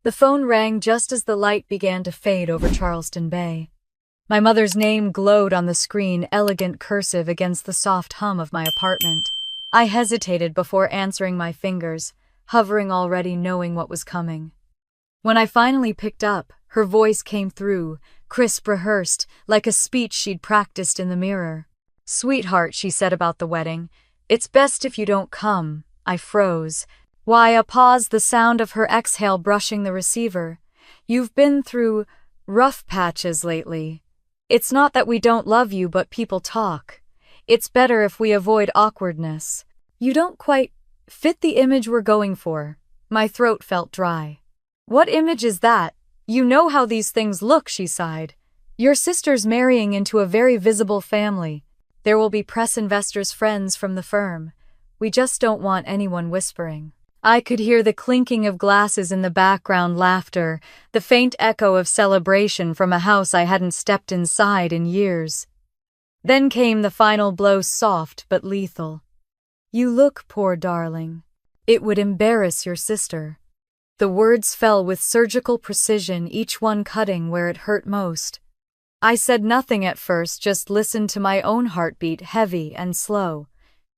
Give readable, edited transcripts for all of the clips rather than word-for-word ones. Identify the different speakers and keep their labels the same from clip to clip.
Speaker 1: The phone rang just as the light began to fade over Charleston Bay. My mother's name glowed on the screen, elegant cursive against the soft hum of my apartment. I hesitated before answering, my fingers hovering already, knowing what was coming. When I finally picked up, her voice came through, crisp, rehearsed, like a speech she'd practiced in the mirror. "Sweetheart," she said about the wedding, "it's best if you don't come." I froze. Why, a pause, the sound of her exhale brushing the receiver. "You've been through rough patches lately. It's not that we don't love you, but people talk. It's better if we avoid awkwardness. You don't quite fit the image we're going for." My throat felt dry. "What image is that? You know how these things look," she sighed. "Your sister's marrying into a very visible family. There will be press, investors, friends from the firm. We just don't want anyone whispering." I could hear the clinking of glasses in the background, laughter, the faint echo of celebration from a house I hadn't stepped inside in years. Then came the final blow, soft but lethal. "You look poor, darling. It would embarrass your sister." The words fell with surgical precision, each one cutting where it hurt most. I said nothing at first, just listened to my own heartbeat, heavy and slow.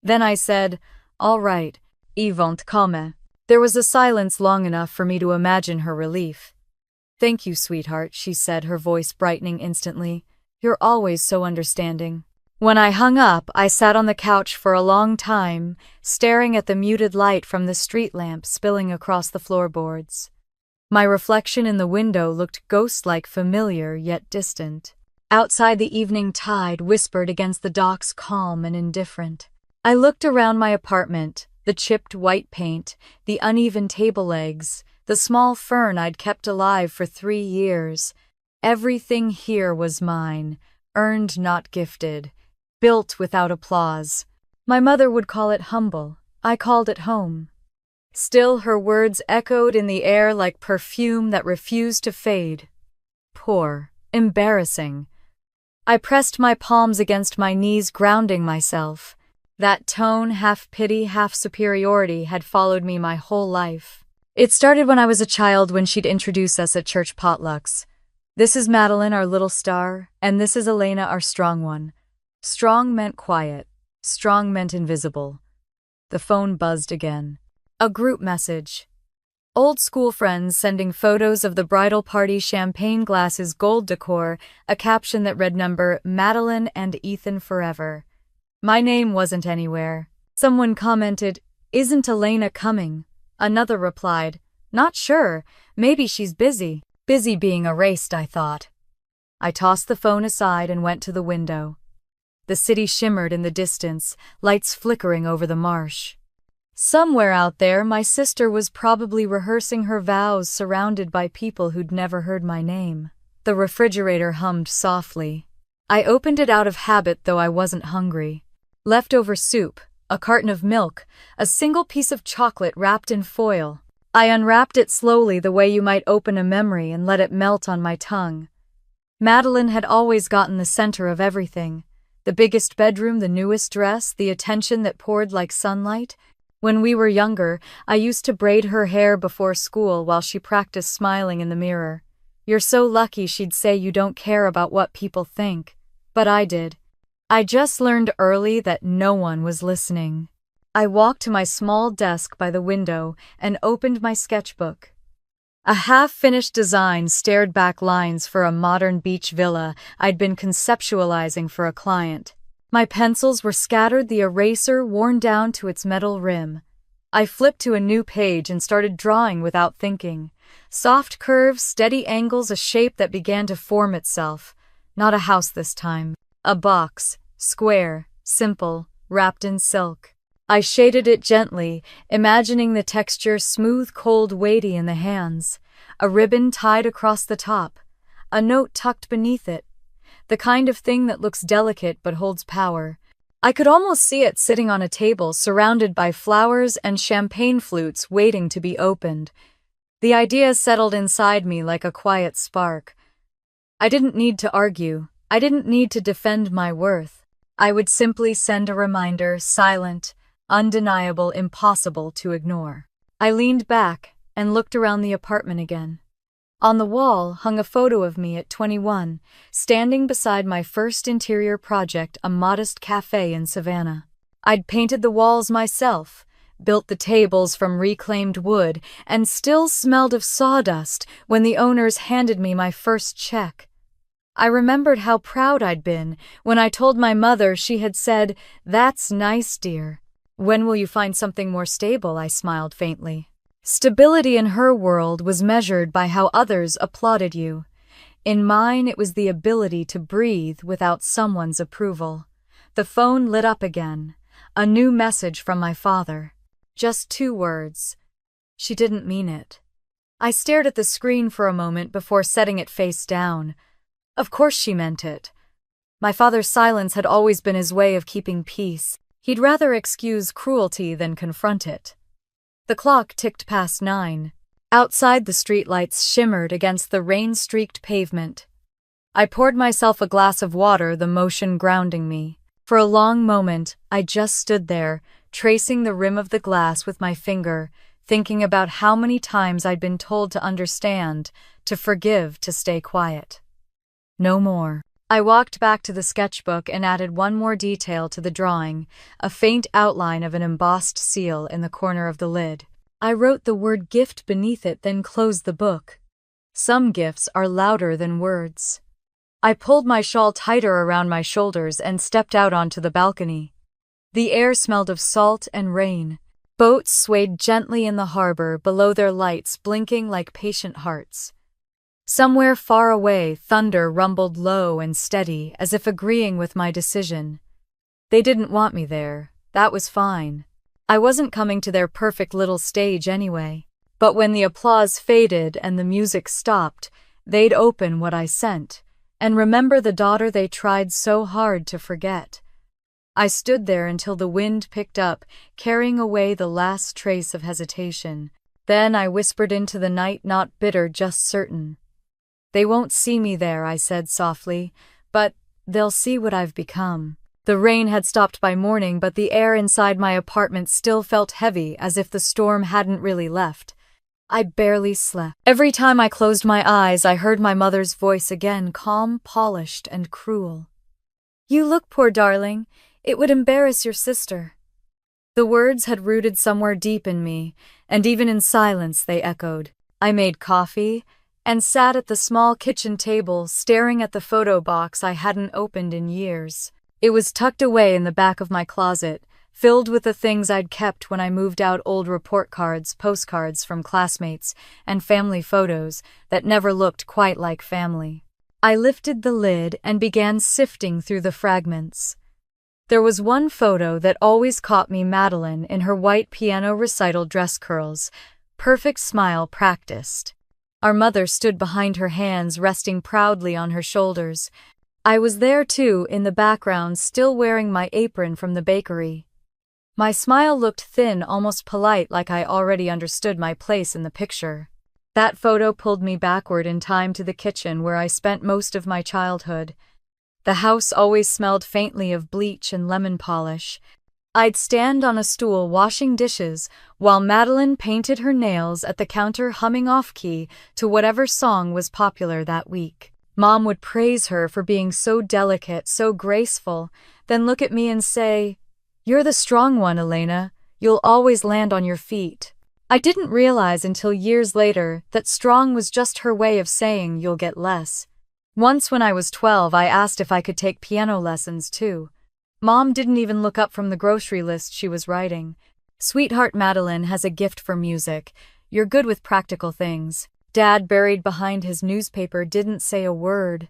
Speaker 1: Then I said, "All right, Yvonne, come." There was a silence long enough for me to imagine her relief. "Thank you, sweetheart," she said, her voice brightening instantly. "You're always so understanding." When I hung up, I sat on the couch for a long time, staring at the muted light from the street lamp spilling across the floorboards. My reflection in the window looked ghost-like, familiar yet distant. Outside, the evening tide whispered against the docks, calm and indifferent. I looked around my apartment, the chipped white paint, the uneven table legs, the small fern I'd kept alive for 3 years. Everything here was mine, earned, not gifted, built without applause. My mother would call it humble. I called it home. Still, her words echoed in the air like perfume that refused to fade. Poor, embarrassing. I pressed my palms against my knees, grounding myself. That tone, half pity, half superiority, had followed me my whole life. It started when I was a child, when she'd introduce us at church potlucks. "This is Madeline, our little star, and this is Elena, our strong one." Strong meant quiet. Strong meant invisible. The phone buzzed again. A group message. Old school friends sending photos of the bridal party, champagne glasses, gold decor, a caption that read number, "Madeline and Ethan forever." My name wasn't anywhere. Someone commented, "Isn't Elena coming?" Another replied, "Not sure, maybe she's busy." Busy being erased, I thought. I tossed the phone aside and went to the window. The city shimmered in the distance, lights flickering over the marsh. Somewhere out there, my sister was probably rehearsing her vows, surrounded by people who'd never heard my name. The refrigerator hummed softly. I opened it out of habit, though I wasn't hungry. Leftover soup, a carton of milk, a single piece of chocolate wrapped in foil. I unwrapped it slowly, the way you might open a memory, and let it melt on my tongue. Madeline had always gotten the center of everything. The biggest bedroom, the newest dress, the attention that poured like sunlight. When we were younger, I used to braid her hair before school while she practiced smiling in the mirror. "You're so lucky," she'd say, "you don't care about what people think." But I did. I just learned early that no one was listening. I walked to my small desk by the window and opened my sketchbook. A half-finished design, stared back lines for a modern beach villa I'd been conceptualizing for a client. My pencils were scattered, the eraser worn down to its metal rim. I flipped to a new page and started drawing without thinking. Soft curves, steady angles, a shape that began to form itself. Not a house this time. A box, square, simple, wrapped in silk. I shaded it gently, imagining the texture smooth, cold, weighty in the hands. A ribbon tied across the top. A note tucked beneath it. The kind of thing that looks delicate but holds power. I could almost see it sitting on a table, surrounded by flowers and champagne flutes waiting to be opened. The idea settled inside me like a quiet spark. I didn't need to argue. I didn't need to defend my worth. I would simply send a reminder, silent, undeniable, impossible to ignore. I leaned back, and looked around the apartment again. On the wall hung a photo of me at 21, standing beside my first interior project, a modest cafe in Savannah. I'd painted the walls myself, built the tables from reclaimed wood, and still smelled of sawdust when the owners handed me my first check. I remembered how proud I'd been when I told my mother. She had said, "That's nice, dear." "When will you find something more stable?" I smiled faintly. Stability in her world was measured by how others applauded you. In mine, it was the ability to breathe without someone's approval. The phone lit up again. A new message from my father. Just 2 words. She didn't mean it. I stared at the screen for a moment before setting it face down. Of course she meant it. My father's silence had always been his way of keeping peace. He'd rather excuse cruelty than confront it. The clock ticked past 9. Outside, the streetlights shimmered against the rain-streaked pavement. I poured myself a glass of water, the motion grounding me. For a long moment, I just stood there, tracing the rim of the glass with my finger, thinking about how many times I'd been told to understand, to forgive, to stay quiet. No more. I walked back to the sketchbook and added one more detail to the drawing, a faint outline of an embossed seal in the corner of the lid. I wrote the word gift beneath it, then closed the book. Some gifts are louder than words. I pulled my shawl tighter around my shoulders and stepped out onto the balcony. The air smelled of salt and rain. Boats swayed gently in the harbor, below their lights blinking like patient hearts. Somewhere far away, thunder rumbled low and steady, as if agreeing with my decision. They didn't want me there. That was fine. I wasn't coming to their perfect little stage anyway. But when the applause faded and the music stopped, they'd open what I sent, and remember the daughter they tried so hard to forget. I stood there until the wind picked up, carrying away the last trace of hesitation. Then I whispered into the night, not bitter, just certain. "They won't see me there," I said softly, "but they'll see what I've become." The rain had stopped by morning, but the air inside my apartment still felt heavy, as if the storm hadn't really left. I barely slept. Every time I closed my eyes, I heard my mother's voice again, calm, polished, and cruel. "You look poor, darling. It would embarrass your sister." The words had rooted somewhere deep in me, and even in silence they echoed. I made coffee and sat at the small kitchen table, staring at the photo box I hadn't opened in years. It was tucked away in the back of my closet, filled with the things I'd kept when I moved out: old report cards, postcards from classmates, and family photos that never looked quite like family. I lifted the lid and began sifting through the fragments. There was one photo that always caught me: Madeline in her white piano recital dress, curls, perfect smile practiced. Our mother stood behind her, hands resting proudly on her shoulders. I was there too, in the background, still wearing my apron from the bakery. My smile looked thin, almost polite, like I already understood my place in the picture. That photo pulled me backward in time to the kitchen where I spent most of my childhood. The house always smelled faintly of bleach and lemon polish. I'd stand on a stool washing dishes while Madeline painted her nails at the counter, humming off-key to whatever song was popular that week. Mom would praise her for being so delicate, so graceful, then look at me and say, "You're the strong one, Elena. You'll always land on your feet." I didn't realize until years later that strong was just her way of saying you'll get less. Once when I was 12, I asked if I could take piano lessons too. Mom didn't even look up from the grocery list she was writing. "Sweetheart, Madeline has a gift for music. You're good with practical things." Dad, buried behind his newspaper, didn't say a word.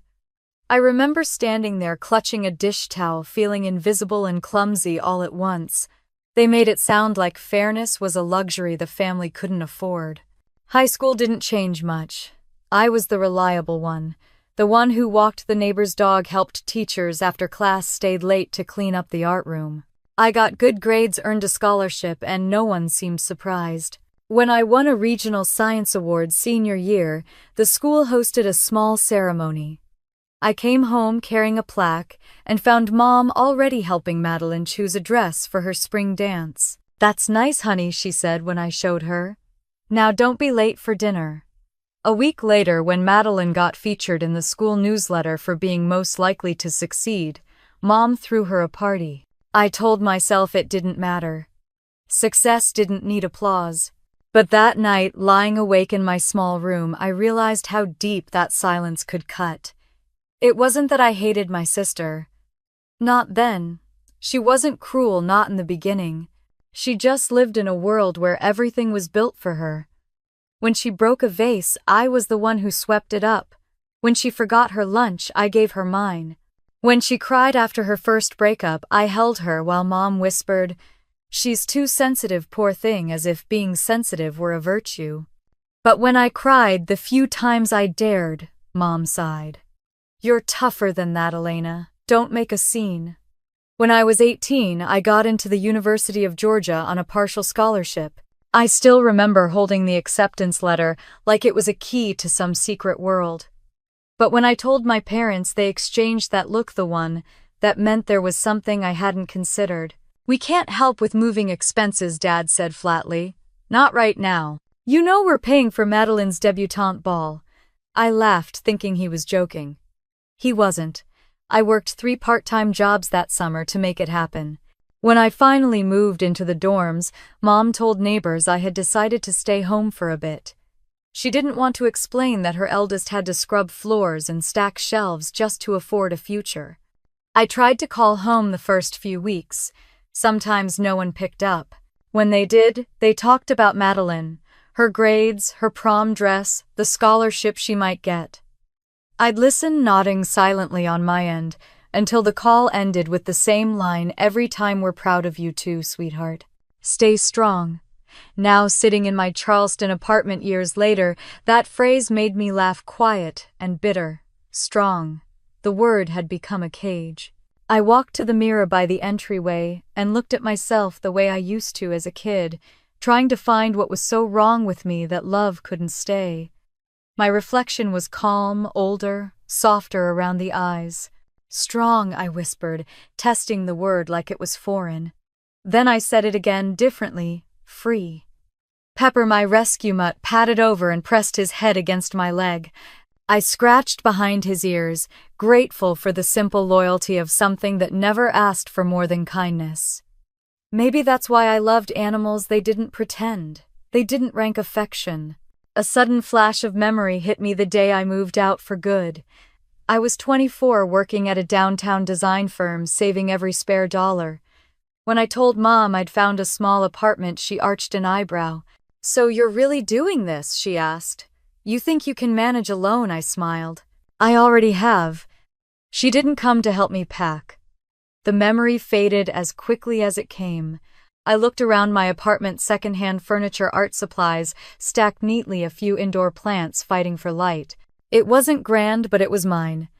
Speaker 1: I remember standing there clutching a dish towel, feeling invisible and clumsy all at once. They made it sound like fairness was a luxury the family couldn't afford. High school didn't change much. I was the reliable one. The one who walked the neighbor's dog, helped teachers after class, stayed late to clean up the art room. I got good grades, earned a scholarship, and no one seemed surprised. When I won a regional science award senior year, the school hosted a small ceremony. I came home carrying a plaque and found Mom already helping Madeline choose a dress for her spring dance. "That's nice, honey," she said when I showed her. Now don't be late for dinner." A week later, when Madeline got featured in the school newsletter for being most likely to succeed, Mom threw her a party. I told myself it didn't matter. Success didn't need applause. But that night, lying awake in my small room, I realized how deep that silence could cut. It wasn't that I hated my sister. Not then. She wasn't cruel, not in the beginning. She just lived in a world where everything was built for her. When she broke a vase, I was the one who swept it up. When she forgot her lunch, I gave her mine. When she cried after her first breakup, I held her while Mom whispered, "She's too sensitive, poor thing," as if being sensitive were a virtue. But when I cried, the few times I dared, Mom sighed. "You're tougher than that, Elena. Don't make a scene." When I was 18, I got into the University of Georgia on a partial scholarship. I still remember holding the acceptance letter like it was a key to some secret world. But when I told my parents, they exchanged that look, the one that meant there was something I hadn't considered. "We can't help with moving expenses," Dad said flatly. "Not right now. You know we're paying for Madeline's debutante ball." I laughed, thinking he was joking. He wasn't. I worked 3 part-time jobs that summer to make it happen. When I finally moved into the dorms, Mom told neighbors I had decided to stay home for a bit. She didn't want to explain that her eldest had to scrub floors and stack shelves just to afford a future. I tried to call home the first few weeks. Sometimes no one picked up. When they did, they talked about Madeline, her grades, her prom dress, the scholarship she might get. I'd listen, nodding silently on my end, until the call ended with the same line every time: "We're proud of you too, sweetheart. Stay strong." Now, sitting in my Charleston apartment years later, that phrase made me laugh, quiet and bitter. Strong. The word had become a cage. I walked to the mirror by the entryway and looked at myself the way I used to as a kid, trying to find what was so wrong with me that love couldn't stay. My reflection was calm, older, softer around the eyes. "Strong," I whispered, testing the word like it was foreign. Then I said it again, differently: "Free." Pepper, my rescue mutt, patted over and pressed his head against my leg. I scratched behind his ears, grateful for the simple loyalty of something that never asked for more than kindness. Maybe that's why I loved animals. They didn't pretend. They didn't rank affection. A sudden flash of memory hit me the day I moved out for good. I was 24, working at a downtown design firm, saving every spare dollar. When I told Mom I'd found a small apartment, she arched an eyebrow. "So you're really doing this?" she asked. "You think you can manage alone?" I smiled. "I already have." She didn't come to help me pack. The memory faded as quickly as it came. I looked around my apartment: secondhand furniture, art supplies, stacked neatly, a few indoor plants fighting for light. It wasn't grand, but it was mine.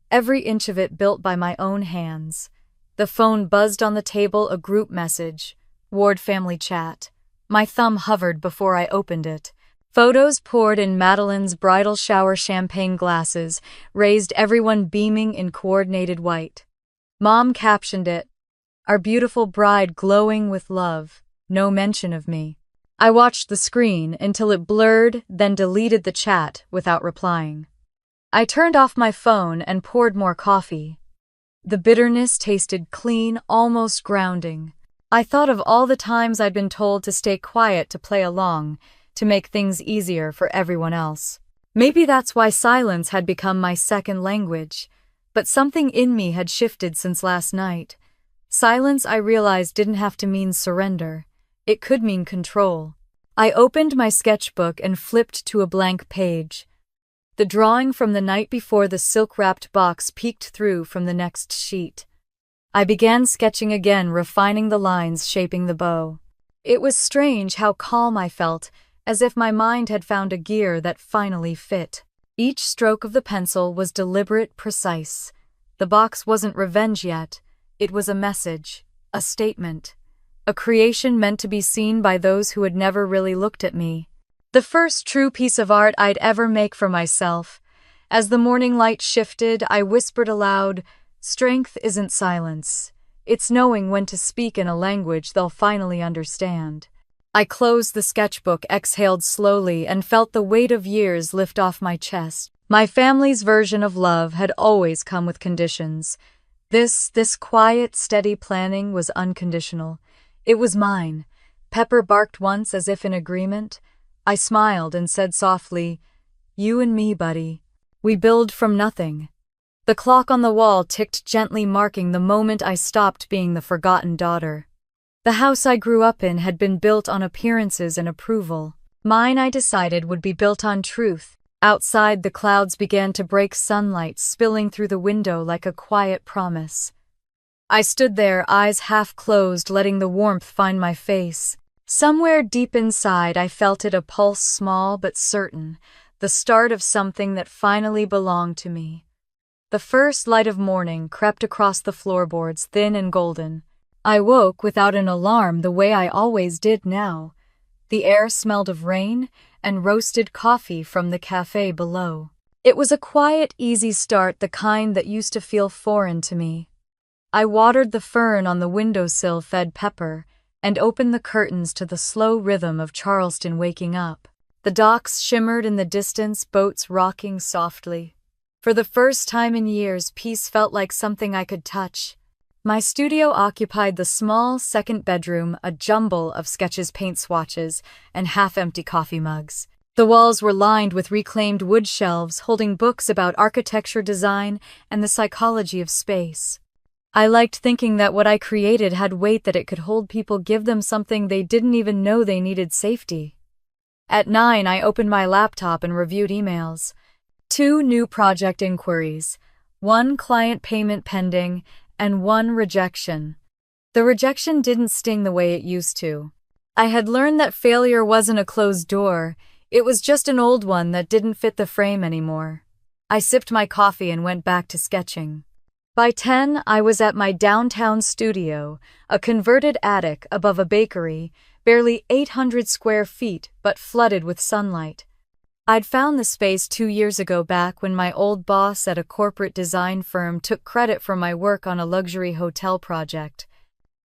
Speaker 1: Every inch of it built by my own hands. The phone buzzed on the table, a group message. Ward family chat. My thumb hovered before I opened it. Photos poured in Madeline's bridal shower champagne glasses, raised, everyone beaming in coordinated white. Mom captioned it, "Our beautiful bride glowing with love. No mention of me." I watched the screen until it blurred, then deleted the chat without replying. I turned off my phone and poured more coffee. The bitterness tasted clean, almost grounding. I thought of all the times I'd been told to stay quiet, to play along, to make things easier for everyone else. Maybe that's why silence had become my second language. But something in me had shifted since last night. Silence, I realized, didn't have to mean surrender. It could mean control. I opened my sketchbook and flipped to a blank page. The drawing from the night before, the silk-wrapped box, peeked through from the next sheet. I began sketching again, refining the lines, shaping the bow. It was strange how calm I felt, as if my mind had found a gear that finally fit. Each stroke of the pencil was deliberate, precise. The box wasn't revenge yet. It was a message, a statement, a creation meant to be seen by those who had never really looked at me. The first true piece of art I'd ever make for myself. As the morning light shifted, I whispered aloud, "Strength isn't silence. It's knowing when to speak in a language they'll finally understand." I closed the sketchbook, exhaled slowly, and felt the weight of years lift off my chest. My family's version of love had always come with conditions. This quiet, steady planning was unconditional. It was mine. Pepper barked once as if in agreement. I smiled and said softly, "You and me, buddy. We build from nothing." The clock on the wall ticked gently, marking the moment I stopped being the forgotten daughter. The house I grew up in had been built on appearances and approval. Mine, I decided, would be built on truth. Outside, the clouds began to break, sunlight spilling through the window like a quiet promise. I stood there, eyes half closed, letting the warmth find my face. Somewhere deep inside, I felt it, a pulse small but certain, the start of something that finally belonged to me. The first light of morning crept across the floorboards, thin and golden. I woke without an alarm, the way I always did now. The air smelled of rain and roasted coffee from the cafe below. It was a quiet, easy start, the kind that used to feel foreign to me. I watered the fern on the windowsill, fed Pepper, and opened the curtains to the slow rhythm of Charleston waking up. The docks shimmered in the distance, boats rocking softly. For the first time in years, peace felt like something I could touch. My studio occupied the small second bedroom, a jumble of sketches, paint swatches, and half-empty coffee mugs. The walls were lined with reclaimed wood shelves holding books about architecture, design, and the psychology of space. I liked thinking that what I created had weight, that it could hold people, give them something they didn't even know they needed: safety. At 9, I opened my laptop and reviewed emails. 2 new project inquiries, 1 client payment pending, and 1 rejection. The rejection didn't sting the way it used to. I had learned that failure wasn't a closed door, it was just an old one that didn't fit the frame anymore. I sipped my coffee and went back to sketching. By 10, I was at my downtown studio, a converted attic above a bakery, barely 800 square feet but flooded with sunlight. I'd found the space 2 years ago, back when my old boss at a corporate design firm took credit for my work on a luxury hotel project.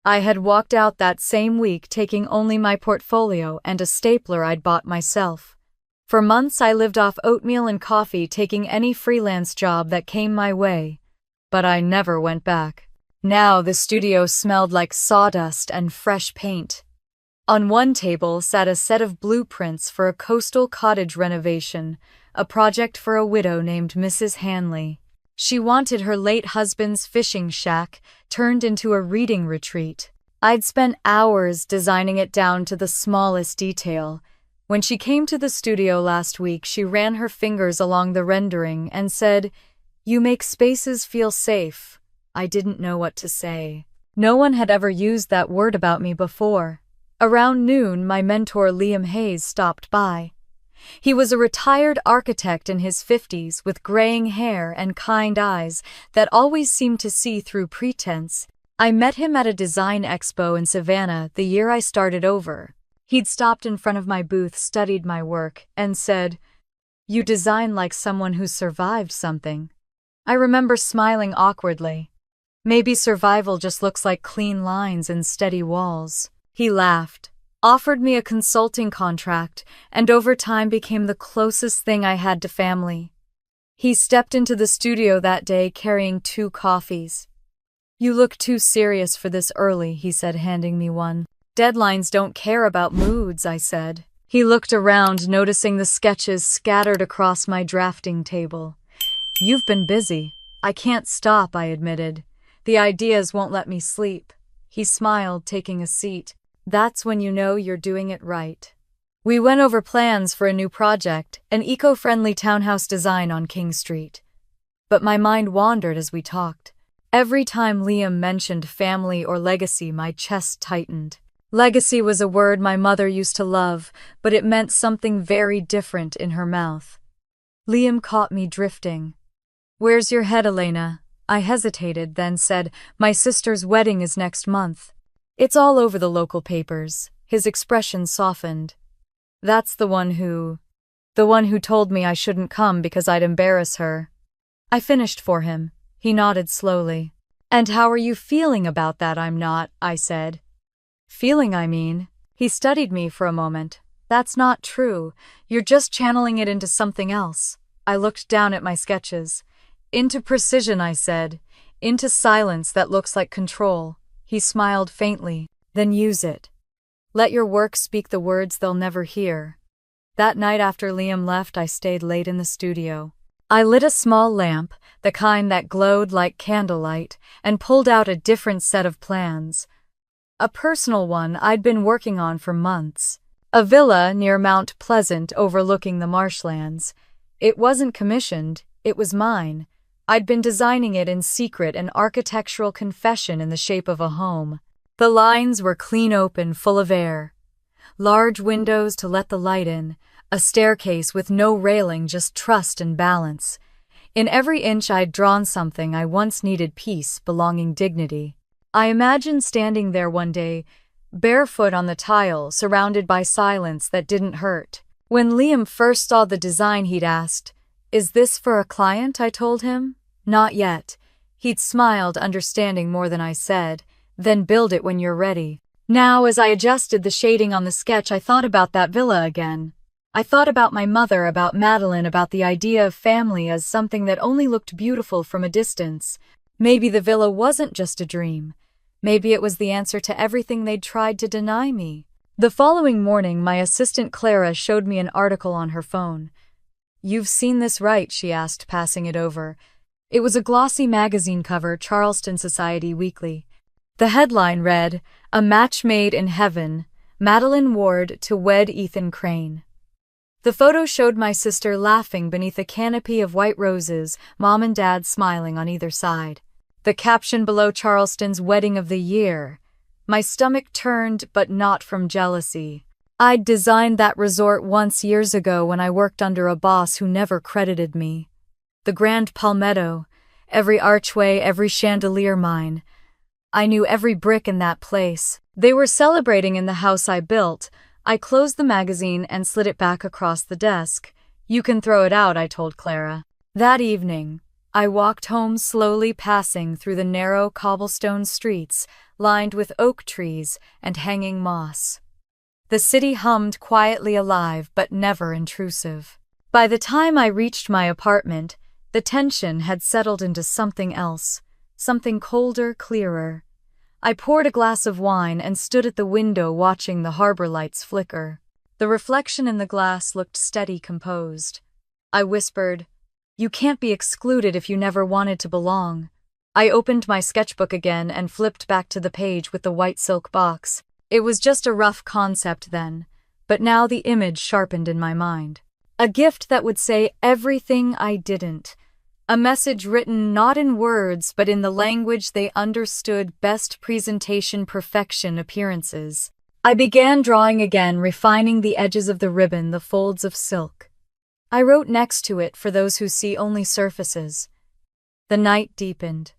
Speaker 1: I had walked out that same week, taking only my portfolio and a stapler I'd bought myself. For months I lived off oatmeal and coffee, taking any freelance job that came my way. But I never went back. Now the studio smelled like sawdust and fresh paint. On one table sat a set of blueprints for a coastal cottage renovation, a project for a widow named Mrs. Hanley. She wanted her late husband's fishing shack turned into a reading retreat. I'd spent hours designing it down to the smallest detail. When she came to the studio last week, she ran her fingers along the rendering and said, "You make spaces feel safe." I didn't know what to say. No one had ever used that word about me before. Around noon, my mentor Liam Hayes stopped by. He was a retired architect in his 50s with graying hair and kind eyes that always seemed to see through pretense. I met him at a design expo in Savannah the year I started over. He'd stopped in front of my booth, studied my work, and said, "You design like someone who survived something." I remember smiling awkwardly. Maybe survival just looks like clean lines and steady walls. He laughed, offered me a consulting contract, and over time became the closest thing I had to family. He stepped into the studio that day carrying 2 coffees. "You look too serious for this early," he said, handing me one. "Deadlines don't care about moods," I said. He looked around, noticing the sketches scattered across my drafting table. "You've been busy." "I can't stop," I admitted. "The ideas won't let me sleep." He smiled, taking a seat. "That's when you know you're doing it right." We went over plans for a new project, an eco-friendly townhouse design on King Street. But my mind wandered as we talked. Every time Liam mentioned family or legacy, my chest tightened. Legacy was a word my mother used to love, but it meant something very different in her mouth. Liam caught me drifting. "Where's your head, Elena?" I hesitated, then said, "My sister's wedding is next month. It's all over the local papers." His expression softened. "That's the one who told me I shouldn't come because I'd embarrass her." I finished for him. He nodded slowly. "And how are you feeling about that?" "I'm not," I said. "Feeling, I mean." He studied me for a moment. That's not true. You're just channeling it into something else. I looked down at my sketches. Into precision, I said. Into silence that looks like control. He smiled faintly. Then use it. Let your work speak the words they'll never hear. That night after Liam left, I stayed late in the studio. I lit a small lamp, the kind that glowed like candlelight, and pulled out a different set of plans. A personal one I'd been working on for months. A villa near Mount Pleasant overlooking the marshlands. It wasn't commissioned, it was mine. I'd been designing it in secret, an architectural confession in the shape of a home. The lines were clean open, full of air. Large windows to let the light in, a staircase with no railing, just trust and balance. In every inch I'd drawn something I once needed: peace, belonging, dignity. I imagined standing there one day, barefoot on the tile, surrounded by silence that didn't hurt. When Liam first saw the design, he'd asked, "Is this for a client?" I told him. "Not yet." He'd smiled, understanding more than I said. "Then build it when you're ready." Now, as I adjusted the shading on the sketch, I thought about that villa again. I thought about my mother, about Madeline, about the idea of family as something that only looked beautiful from a distance. Maybe the villa wasn't just a dream. Maybe it was the answer to everything they'd tried to deny me. The following morning, my assistant Clara showed me an article on her phone. "You've seen this, right?" she asked, passing it over. It was a glossy magazine cover, Charleston Society Weekly. The headline read, "A Match Made in Heaven, Madeline Ward to Wed Ethan Crane." The photo showed my sister laughing beneath a canopy of white roses, Mom and Dad smiling on either side. The caption below, "Charleston's Wedding of the Year." My stomach turned, but not from jealousy. I'd designed that resort once years ago when I worked under a boss who never credited me. The grand palmetto, every archway, every chandelier mine. I knew every brick in that place. They were celebrating in the house I built. I closed the magazine and slid it back across the desk. "You can throw it out," I told Clara. That evening, I walked home slowly, passing through the narrow cobblestone streets lined with oak trees and hanging moss. The city hummed, quietly alive but never intrusive. By the time I reached my apartment, the tension had settled into something else, something colder, clearer. I poured a glass of wine and stood at the window watching the harbor lights flicker. The reflection in the glass looked steady, composed. I whispered, "You can't be excluded if you never wanted to belong." I opened my sketchbook again and flipped back to the page with the white silk box. It was just a rough concept then, but now the image sharpened in my mind. A gift that would say everything I didn't. A message written not in words but in the language they understood: best presentation, perfection, appearances. I began drawing again, refining the edges of the ribbon, the folds of silk. I wrote next to it, "For those who see only surfaces." The night deepened.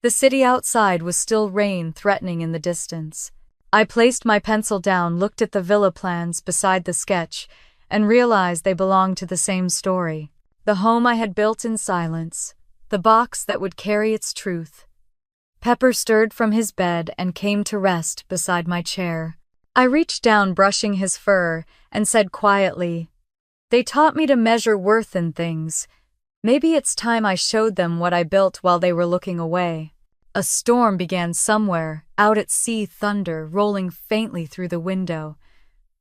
Speaker 1: The city outside was still, rain threatening in the distance. I placed my pencil down, looked at the villa plans beside the sketch, and realized they belonged to the same story. The home I had built in silence, the box that would carry its truth. Pepper stirred from his bed and came to rest beside my chair. I reached down, brushing his fur, and said quietly, "They taught me to measure worth in things. Maybe it's time I showed them what I built while they were looking away." A storm began somewhere, out at sea, thunder rolling faintly through the window.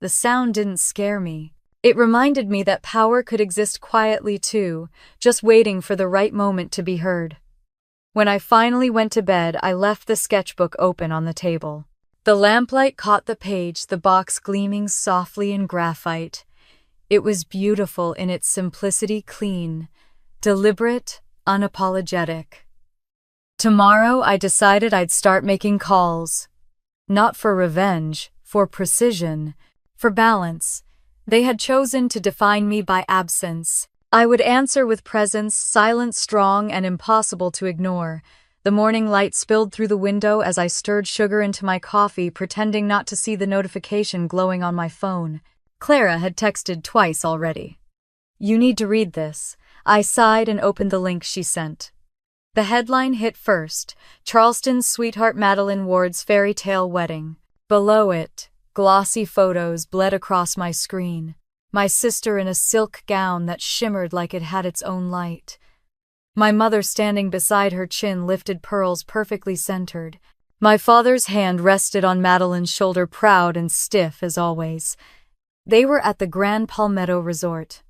Speaker 1: The sound didn't scare me. It reminded me that power could exist quietly too, just waiting for the right moment to be heard. When I finally went to bed, I left the sketchbook open on the table. The lamplight caught the page, the box gleaming softly in graphite. It was beautiful in its simplicity, clean, deliberate, unapologetic. Tomorrow, I decided I'd start making calls. Not for revenge, for precision, for balance. They had chosen to define me by absence. I would answer with presence, silent, strong, and impossible to ignore. The morning light spilled through the window as I stirred sugar into my coffee, pretending not to see the notification glowing on my phone. Clara had texted twice already. "You need to read this." I sighed and opened the link she sent. The headline hit first: "Charleston's Sweetheart Madeline Ward's Fairy Tale Wedding." Below it, Glossy photos bled across my screen, my sister in a silk gown that shimmered like it had its own light. My mother standing beside her, chin lifted, pearls perfectly centered. My father's hand rested on Madeline's shoulder, proud and stiff as always. They were at the Grand Palmetto Resort.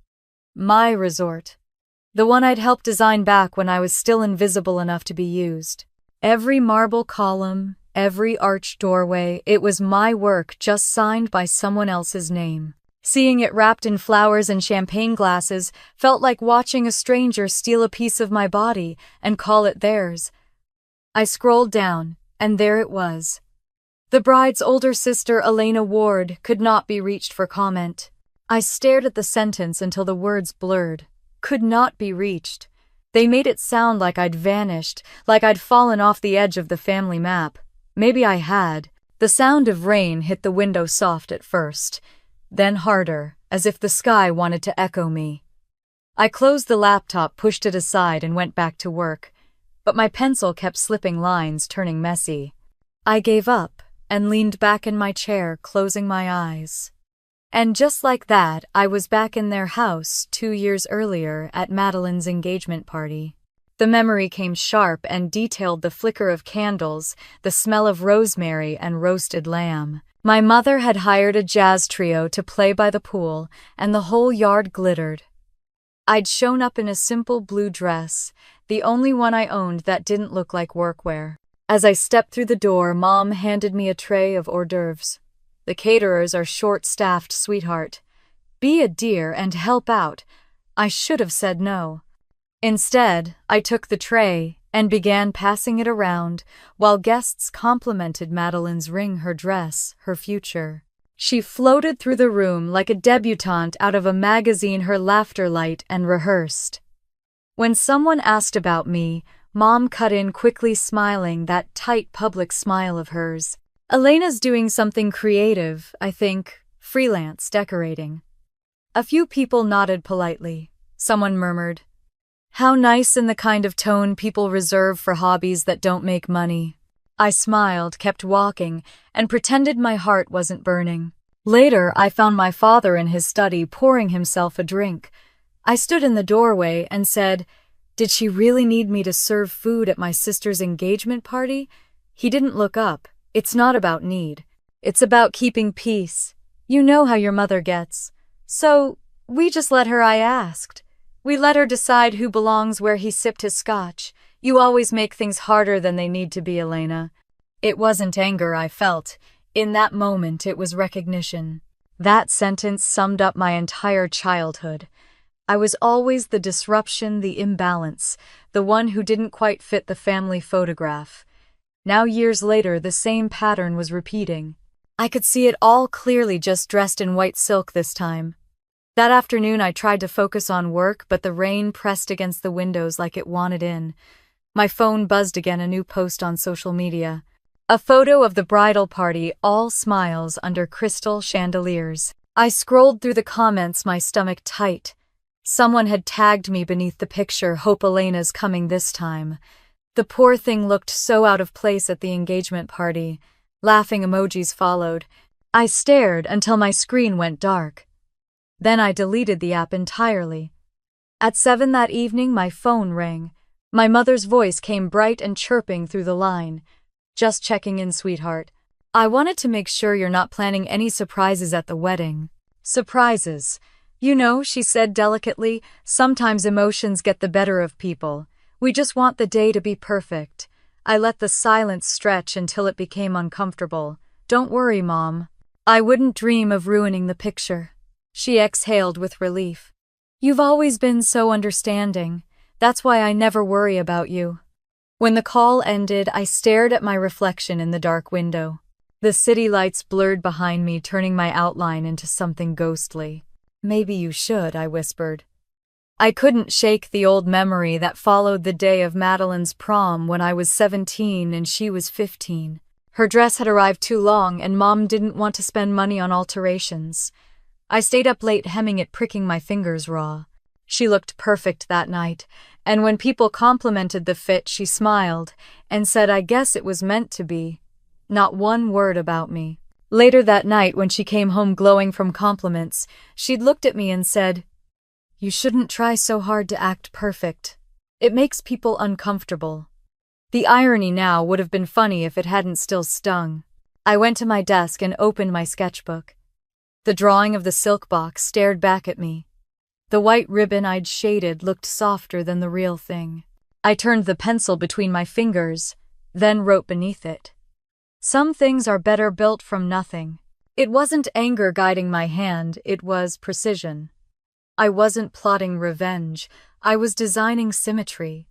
Speaker 1: My resort. The one I'd helped design back when I was still invisible enough to be used. Every marble column, every arched doorway, it was my work, just signed by someone else's name. Seeing it wrapped in flowers and champagne glasses felt like watching a stranger steal a piece of my body and call it theirs. I scrolled down, and there it was. The bride's older sister, Elena Ward, could not be reached for comment. I stared at the sentence until the words blurred. Could not be reached. They made it sound like I'd vanished, like I'd fallen off the edge of the family map. Maybe I had. The sound of rain hit the window, soft at first, then harder, as if the sky wanted to echo me. I closed the laptop, pushed it aside, and went back to work. But my pencil kept slipping lines, turning messy. I gave up and leaned back in my chair, closing my eyes. And just like that, I was back in their house 2 years earlier at Madeline's engagement party. The memory came sharp and detailed: the flicker of candles, the smell of rosemary and roasted lamb. My mother had hired a jazz trio to play by the pool, and the whole yard glittered. I'd shown up in a simple blue dress, the only one I owned that didn't look like workwear. As I stepped through the door, Mom handed me a tray of hors d'oeuvres. The caterers are short-staffed, sweetheart. Be a dear and help out. I should have said no. Instead, I took the tray and began passing it around, while guests complimented Madeline's ring, her dress, her future. She floated through the room like a debutante out of a magazine, her laughter light and rehearsed. When someone asked about me, Mom cut in quickly, smiling, that tight public smile of hers. Elena's doing something creative, I think, freelance decorating. A few people nodded politely. Someone murmured, "How nice," in the kind of tone people reserve for hobbies that don't make money. I smiled, kept walking, and pretended my heart wasn't burning. Later, I found my father in his study pouring himself a drink. I stood in the doorway and said, "Did she really need me to serve food at my sister's engagement party?" He didn't look up. It's not about need. It's about keeping peace. You know how your mother gets. So, we just let her, I asked. We let her decide who belongs where. He sipped his scotch. You always make things harder than they need to be, Elena. It wasn't anger I felt. In that moment, it was recognition. That sentence summed up my entire childhood. I was always the disruption, the imbalance, the one who didn't quite fit the family photograph. Now, years later, the same pattern was repeating. I could see it all clearly, just dressed in white silk this time. That afternoon, I tried to focus on work, but the rain pressed against the windows like it wanted in. My phone buzzed again, a new post on social media. A photo of the bridal party, all smiles under crystal chandeliers. I scrolled through the comments, my stomach tight. Someone had tagged me beneath the picture, "Hope Elena's coming this time." The poor thing looked so out of place at the engagement party. Laughing emojis followed. I stared until my screen went dark. Then I deleted the app entirely. At 7 that evening, my phone rang. My mother's voice came bright and chirping through the line. "Just checking in, sweetheart. I wanted to make sure you're not planning any surprises at the wedding." "Surprises? You know," she said delicately, "sometimes emotions get the better of people. We just want the day to be perfect." I let the silence stretch until it became uncomfortable. "Don't worry, Mom. I wouldn't dream of ruining the picture." She exhaled with relief. "You've always been so understanding. That's why I never worry about you." When the call ended, I stared at my reflection in the dark window. The city lights blurred behind me, turning my outline into something ghostly. "Maybe you should," I whispered. I couldn't shake the old memory that followed the day of Madeline's prom when I was 17 and she was 15. Her dress had arrived too long, and Mom didn't want to spend money on alterations. I stayed up late hemming it, pricking my fingers raw. She looked perfect that night, and when people complimented the fit, she smiled and said, "I guess it was meant to be." Not one word about me. Later that night, when she came home glowing from compliments, she'd looked at me and said, "You shouldn't try so hard to act perfect. It makes people uncomfortable." The irony now would have been funny if it hadn't still stung. I went to my desk and opened my sketchbook. The drawing of the silk box stared back at me. The white ribbon I'd shaded looked softer than the real thing. I turned the pencil between my fingers, then wrote beneath it, "Some things are better built from nothing." It wasn't anger guiding my hand, it was precision. I wasn't plotting revenge, I was designing symmetry.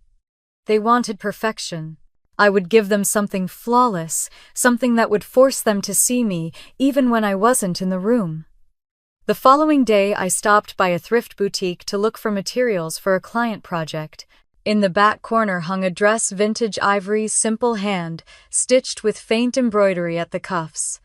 Speaker 1: They wanted perfection. I would give them something flawless, something that would force them to see me, even when I wasn't in the room. The following day, I stopped by a thrift boutique to look for materials for a client project. In the back corner hung a dress, vintage ivory, simple hand, stitched with faint embroidery at the cuffs.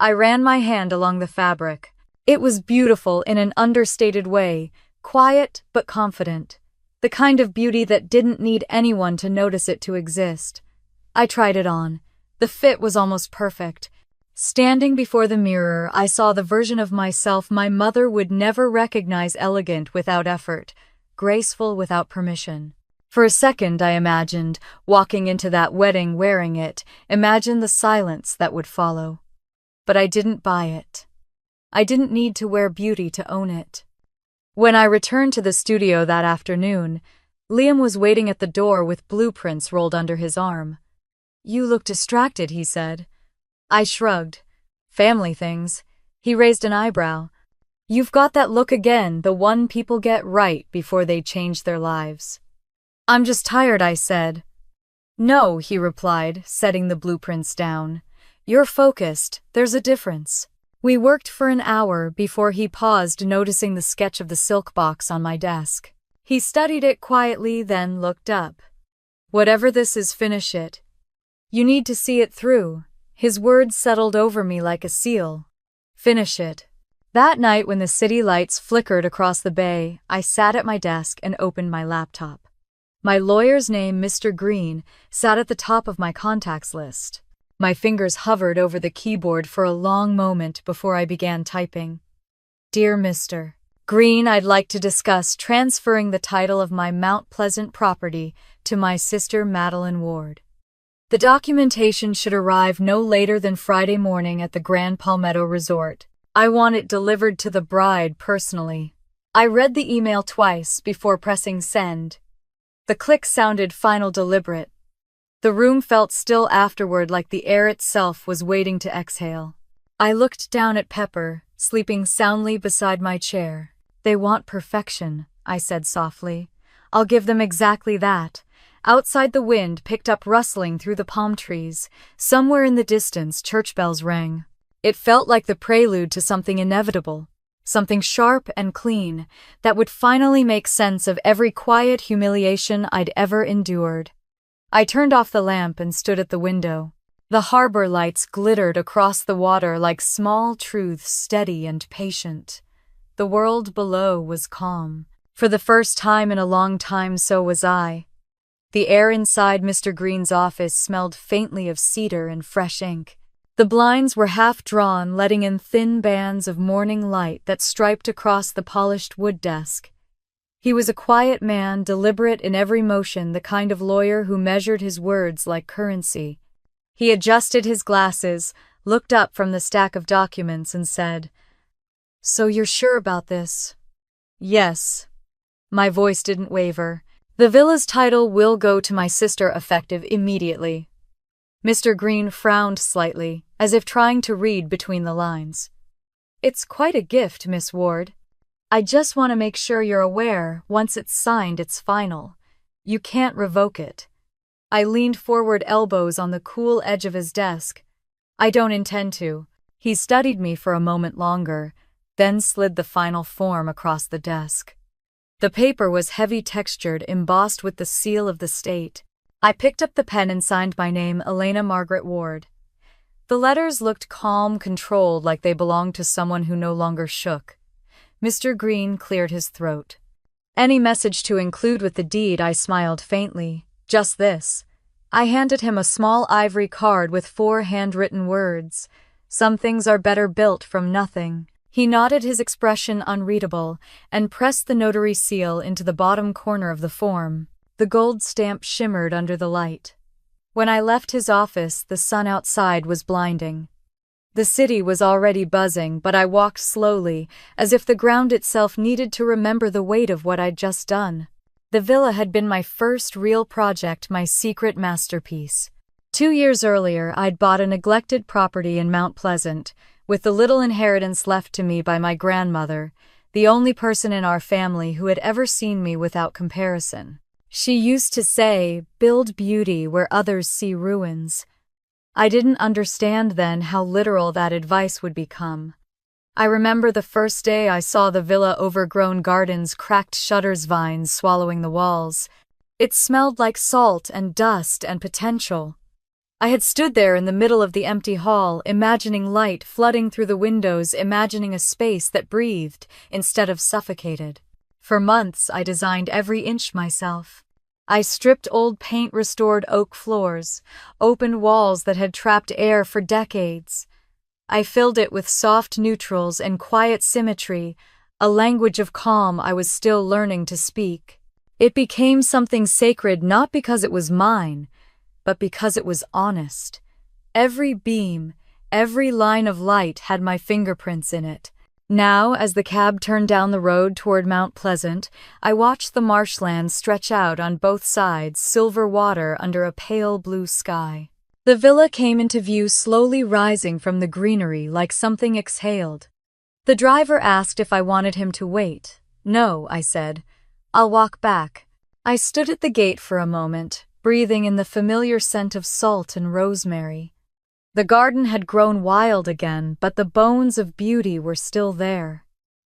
Speaker 1: I ran my hand along the fabric. It was beautiful in an understated way, quiet but confident. The kind of beauty that didn't need anyone to notice it to exist. I tried it on. The fit was almost perfect. Standing before the mirror, I saw the version of myself my mother would never recognize, elegant without effort, graceful without permission. For a second, I imagined walking into that wedding wearing it, imagined the silence that would follow. But I didn't buy it. I didn't need to wear beauty to own it. When I returned to the studio that afternoon, Liam was waiting at the door with blueprints rolled under his arm. "You look distracted," he said. I shrugged. "Family things." He raised an eyebrow. "You've got that look again, the one people get right before they change their lives." "I'm just tired," I said. "No," he replied, setting the blueprints down. "You're focused, there's a difference." We worked for an hour before he paused, noticing the sketch of the silk box on my desk. He studied it quietly, then looked up. "Whatever this is, finish it. You need to see it through." His words settled over me like a seal. "Finish it." That night, when the city lights flickered across the bay, I sat at my desk and opened my laptop. My lawyer's name, Mr. Green, sat at the top of my contacts list. My fingers hovered over the keyboard for a long moment before I began typing. "Dear Mr. Green, I'd like to discuss transferring the title of my Mount Pleasant property to my sister Madeline Ward. The documentation should arrive no later than Friday morning at the Grand Palmetto Resort. I want it delivered to the bride personally." I read the email twice before pressing send. The click sounded final, deliberate. The room felt still afterward, like the air itself was waiting to exhale. I looked down at Pepper, sleeping soundly beside my chair. "They want perfection," I said softly. "I'll give them exactly that." Outside, the wind picked up, rustling through the palm trees. Somewhere in the distance, church bells rang. It felt like the prelude to something inevitable. Something sharp and clean, that would finally make sense of every quiet humiliation I'd ever endured. I turned off the lamp and stood at the window. The harbor lights glittered across the water like small truths, steady and patient. The world below was calm. For the first time in a long time, so was I. The air inside Mr. Green's office smelled faintly of cedar and fresh ink. The blinds were half drawn, letting in thin bands of morning light that striped across the polished wood desk. He was a quiet man, deliberate in every motion, the kind of lawyer who measured his words like currency. He adjusted his glasses, looked up from the stack of documents, and said, "So you're sure about this?" "Yes." My voice didn't waver. "The villa's title will go to my sister, effective immediately." Mr. Green frowned slightly, as if trying to read between the lines. "It's quite a gift, Miss Ward. I just want to make sure you're aware, once it's signed, it's final. You can't revoke it." I leaned forward, elbows on the cool edge of his desk. "I don't intend to." He studied me for a moment longer, then slid the final form across the desk. The paper was heavy-textured, embossed with the seal of the state. I picked up the pen and signed my name, Elena Margaret Ward. The letters looked calm, controlled, like they belonged to someone who no longer shook. Mr. Green cleared his throat. "Any message to include with the deed?" I smiled faintly. "Just this." I handed him a small ivory card with 4 handwritten words. Some things are better built from nothing. He nodded, his expression unreadable, and pressed the notary seal into the bottom corner of the form. The gold stamp shimmered under the light. When I left his office, the sun outside was blinding. The city was already buzzing, but I walked slowly, as if the ground itself needed to remember the weight of what I'd just done. The villa had been my first real project, my secret masterpiece. 2 years earlier, I'd bought a neglected property in Mount Pleasant, with the little inheritance left to me by my grandmother, the only person in our family who had ever seen me without comparison. She used to say, "Build beauty where others see ruins." I didn't understand then how literal that advice would become. I remember the first day I saw the villa, overgrown gardens, cracked shutters, vines swallowing the walls. It smelled like salt and dust and potential. I had stood there in the middle of the empty hall, imagining light flooding through the windows, imagining a space that breathed instead of suffocated. For months, I designed every inch myself. I stripped old paint, restored oak floors, opened walls that had trapped air for decades. I filled it with soft neutrals and quiet symmetry, a language of calm I was still learning to speak. It became something sacred not because it was mine, but because it was honest. Every beam, every line of light had my fingerprints in it. Now, as the cab turned down the road toward Mount Pleasant, I watched the marshlands stretch out on both sides, silver water under a pale blue sky. The villa came into view, slowly rising from the greenery like something exhaled. The driver asked if I wanted him to wait. "No," I said. "I'll walk back." I stood at the gate for a moment, breathing in the familiar scent of salt and rosemary. The garden had grown wild again, but the bones of beauty were still there.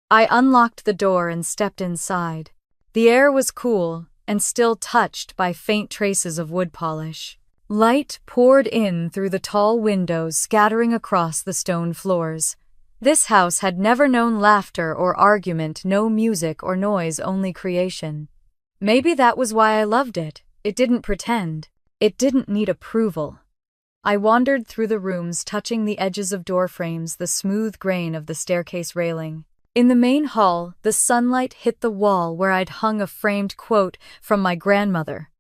Speaker 1: I unlocked the door and stepped inside. The air was cool and still touched by faint traces of wood polish. Light poured in through the tall windows, scattering across the stone floors. This house had never known laughter or argument, no music or noise, only creation. Maybe that was why I loved it. It didn't pretend. It didn't need approval. I wandered through the rooms, touching the edges of door frames, the smooth grain of the staircase railing. In the main hall, the sunlight hit the wall where I'd hung a framed quote from my grandmother.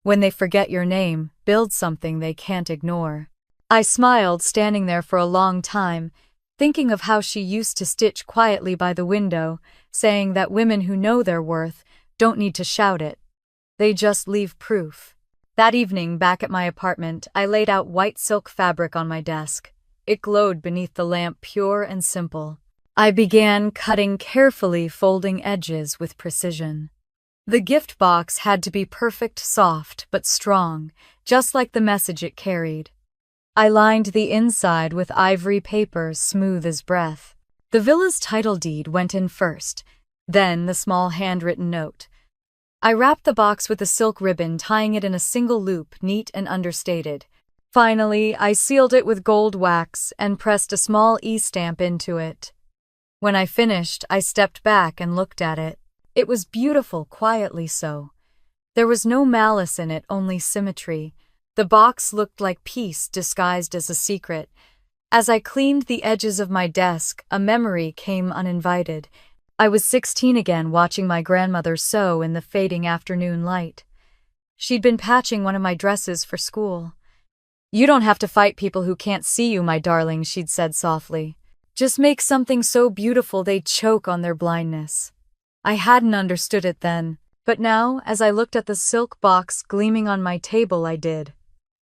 Speaker 1: "When they forget your name, build something they can't ignore." I smiled, standing there for a long time, thinking of how she used to stitch quietly by the window, saying that women who know their worth don't need to shout it. They just leave proof. That evening, back at my apartment, I laid out white silk fabric on my desk. It glowed beneath the lamp, pure and simple. I began cutting carefully, folding edges with precision. The gift box had to be perfect, soft but strong, just like the message it carried. I lined the inside with ivory paper, smooth as breath. The villa's title deed went in first, then the small handwritten note. I wrapped the box with a silk ribbon, tying it in a single loop, neat and understated. Finally, I sealed it with gold wax and pressed a small E-stamp into it. When I finished, I stepped back and looked at it. It was beautiful, quietly so. There was no malice in it, only symmetry. The box looked like peace disguised as a secret. As I cleaned the edges of my desk, a memory came uninvited. I was 16 again, watching my grandmother sew in the fading afternoon light. She'd been patching one of my dresses for school. "You don't have to fight people who can't see you, my darling," she'd said softly. "Just make something so beautiful they choke on their blindness." I hadn't understood it then, but now, as I looked at the silk box gleaming on my table, I did.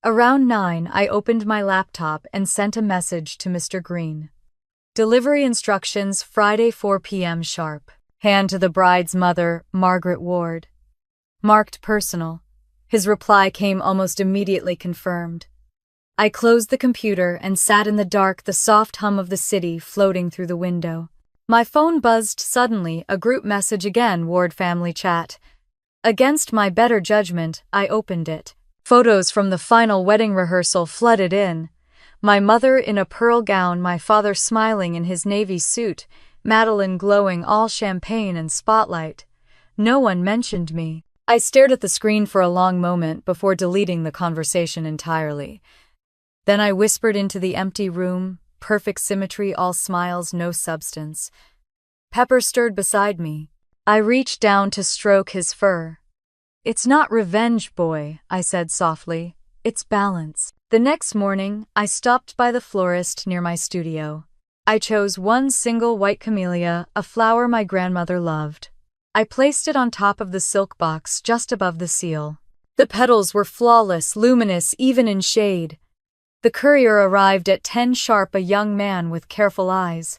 Speaker 1: Around 9, I opened my laptop and sent a message to Mr. Green. Delivery instructions, Friday 4 p.m. sharp. Hand to the bride's mother, Margaret Ward. Marked personal. His reply came almost immediately, confirmed. I closed the computer and sat in the dark, the soft hum of the city floating through the window. My phone buzzed suddenly, a group message again, Ward family chat. Against my better judgment, I opened it. Photos from the final wedding rehearsal flooded in. My mother in a pearl gown, my father smiling in his navy suit, Madeline glowing, all champagne and spotlight. No one mentioned me. I stared at the screen for a long moment before deleting the conversation entirely. Then I whispered into the empty room, perfect symmetry, all smiles, no substance. Pepper stirred beside me. I reached down to stroke his fur. "It's not revenge, boy," I said softly. "It's balance." The next morning, I stopped by the florist near my studio. I chose one single white camellia, a flower my grandmother loved. I placed it on top of the silk box just above the seal. The petals were flawless, luminous, even in shade. The courier arrived at 10 sharp, a young man with careful eyes.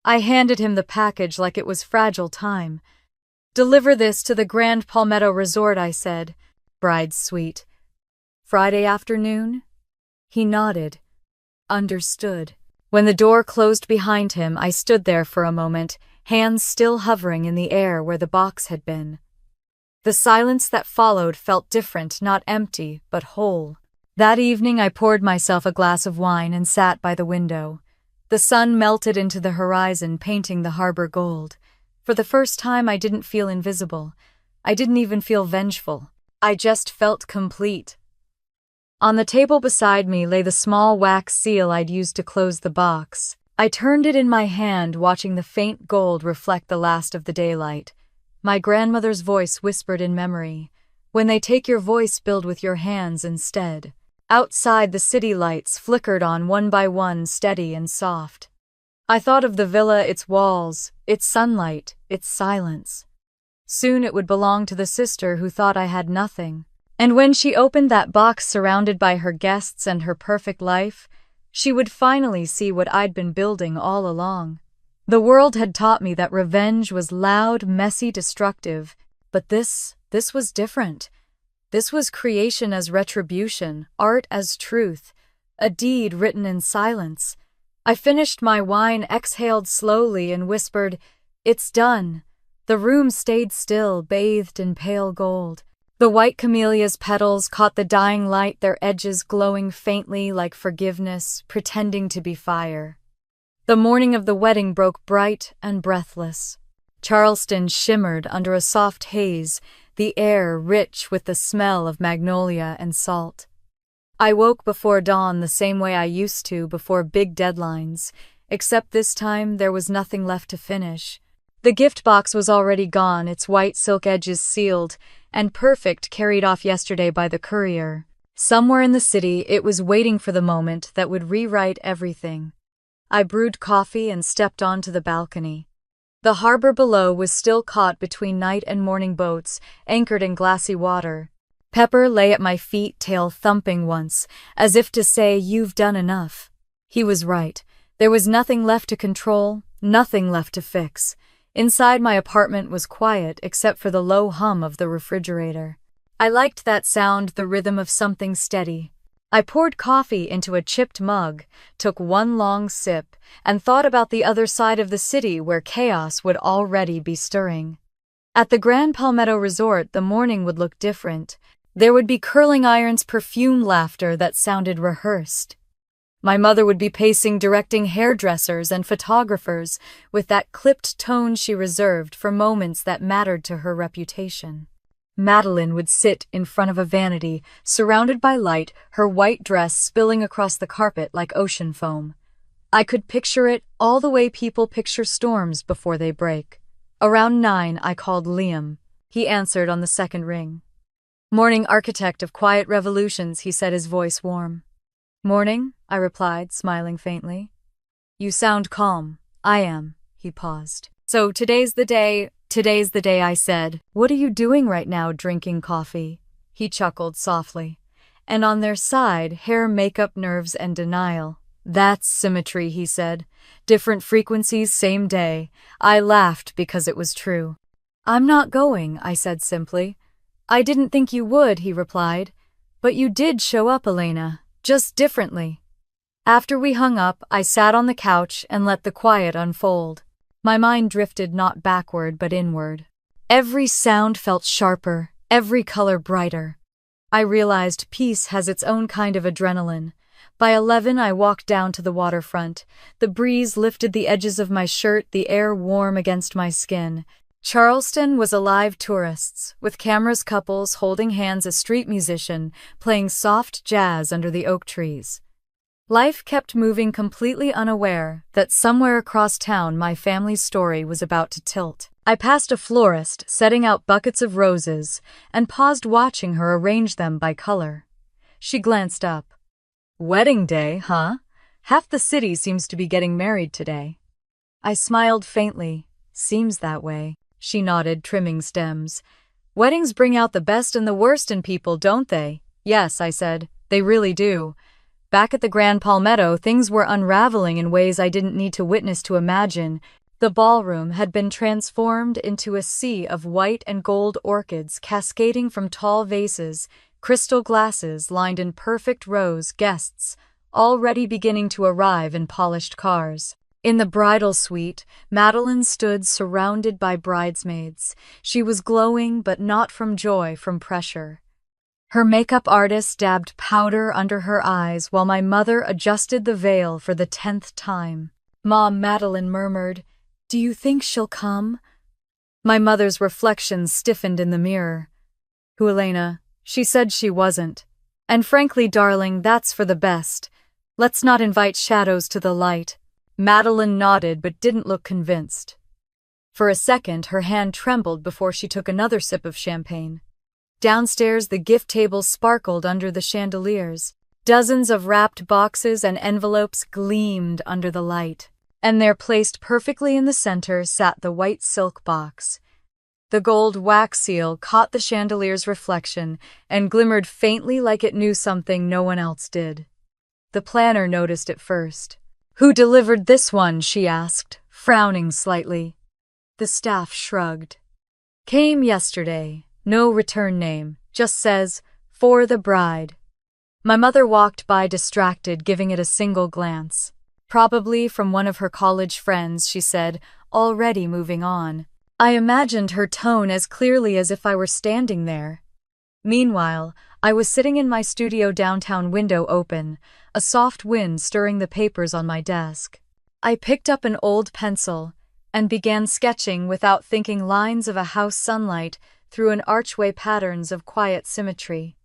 Speaker 1: I handed him the package like it was fragile time. "Deliver this to the Grand Palmetto Resort," I said. "Bride's suite." "Friday afternoon?" He nodded. Understood. When the door closed behind him, I stood there for a moment, hands still hovering in the air where the box had been. The silence that followed felt different, not empty, but whole. That evening I poured myself a glass of wine and sat by the window. The sun melted into the horizon, painting the harbor gold. For the first time, I didn't feel invisible. I didn't even feel vengeful. I just felt complete. On the table beside me lay the small wax seal I'd used to close the box. I turned it in my hand, watching the faint gold reflect the last of the daylight. My grandmother's voice whispered in memory, "When they take your voice, build with your hands instead." Outside, the city lights flickered on one by one, steady and soft. I thought of the villa, its walls, its sunlight, its silence. Soon it would belong to the sister who thought I had nothing. And when she opened that box surrounded by her guests and her perfect life, she would finally see what I'd been building all along. The world had taught me that revenge was loud, messy, destructive, but this was different. This was creation as retribution, art as truth, a deed written in silence. I finished my wine, exhaled slowly, and whispered, "It's done." The room stayed still, bathed in pale gold. The white camellia's petals caught the dying light, their edges glowing faintly like forgiveness, pretending to be fire. The morning of the wedding broke bright and breathless. Charleston shimmered under a soft haze, the air rich with the smell of magnolia and salt. I woke before dawn the same way I used to before big deadlines, except this time there was nothing left to finish. The gift box was already gone, its white silk edges sealed, and perfect, carried off yesterday by the courier. Somewhere in the city, it was waiting for the moment that would rewrite everything. I brewed coffee and stepped onto the balcony. The harbor below was still caught between night and morning boats, anchored in glassy water. Pepper lay at my feet, tail thumping once, as if to say, "You've done enough." He was right. There was nothing left to control, nothing left to fix. Inside, my apartment was quiet except for the low hum of the refrigerator. I liked that sound, the rhythm of something steady. I poured coffee into a chipped mug, took one long sip, and thought about the other side of the city where chaos would already be stirring. At the Grand Palmetto Resort, the morning would look different. There would be curling irons, perfumed laughter that sounded rehearsed. My mother would be pacing, directing hairdressers and photographers with that clipped tone she reserved for moments that mattered to her reputation. Madeline would sit in front of a vanity, surrounded by light, her white dress spilling across the carpet like ocean foam. I could picture it all the way people picture storms before they break. Around 9, I called Liam. He answered on the second ring. "Morning, architect of quiet revolutions," he said, his voice warm. "Morning," I replied, smiling faintly. "You sound calm." "I am." He paused. "So today's the day, I said. "What are you doing right now, drinking coffee?" He chuckled softly. "And on their side, hair, makeup, nerves, and denial." "That's symmetry," he said. "Different frequencies, same day." I laughed because it was true. "I'm not going," I said simply. "I didn't think you would," he replied. "But you did show up, Elena. Just differently." After we hung up, I sat on the couch and let the quiet unfold. My mind drifted not backward but inward. Every sound felt sharper, every color brighter. I realized peace has its own kind of adrenaline. By 11, I walked down to the waterfront. The breeze lifted the edges of my shirt, the air warm against my skin. Charleston was alive, tourists, with cameras, couples holding hands, a street musician playing soft jazz under the oak trees. Life kept moving, completely unaware that somewhere across town my family's story was about to tilt. I passed a florist setting out buckets of roses and paused watching her arrange them by color. She glanced up. "Wedding day, huh? Half the city seems to be getting married today." I smiled faintly. "Seems that way." She nodded, trimming stems. "Weddings bring out the best and the worst in people, don't they?" "Yes," I said. "They really do." Back at the Grand Palmetto, things were unraveling in ways I didn't need to witness to imagine. The ballroom had been transformed into a sea of white and gold orchids cascading from tall vases, crystal glasses lined in perfect rows, guests already beginning to arrive in polished cars. In the bridal suite, Madeline stood surrounded by bridesmaids. She was glowing, but not from joy, from pressure. Her makeup artist dabbed powder under her eyes while my mother adjusted the veil for the 10th time. "Mom," Madeline murmured, "do you think she'll come?" My mother's reflection stiffened in the mirror. "Who, Elena?" She said she wasn't. "And frankly, darling, that's for the best. Let's not invite shadows to the light." Madeline nodded but didn't look convinced. For a second, her hand trembled before she took another sip of champagne. Downstairs, the gift table sparkled under the chandeliers. Dozens of wrapped boxes and envelopes gleamed under the light. And there, placed perfectly in the center, sat the white silk box. The gold wax seal caught the chandelier's reflection and glimmered faintly, like it knew something no one else did. The planner noticed it first. "Who delivered this one?" she asked, frowning slightly. The staff shrugged. "Came yesterday. No return name, just says, 'For the bride.'" My mother walked by distracted, giving it a single glance. "Probably from one of her college friends," she said, already moving on. I imagined her tone as clearly as if I were standing there. Meanwhile, I was sitting in my studio, downtown, window open, a soft wind stirring the papers on my desk. I picked up an old pencil and began sketching without thinking lines of a house, sunlight through an archway, patterns of quiet symmetry.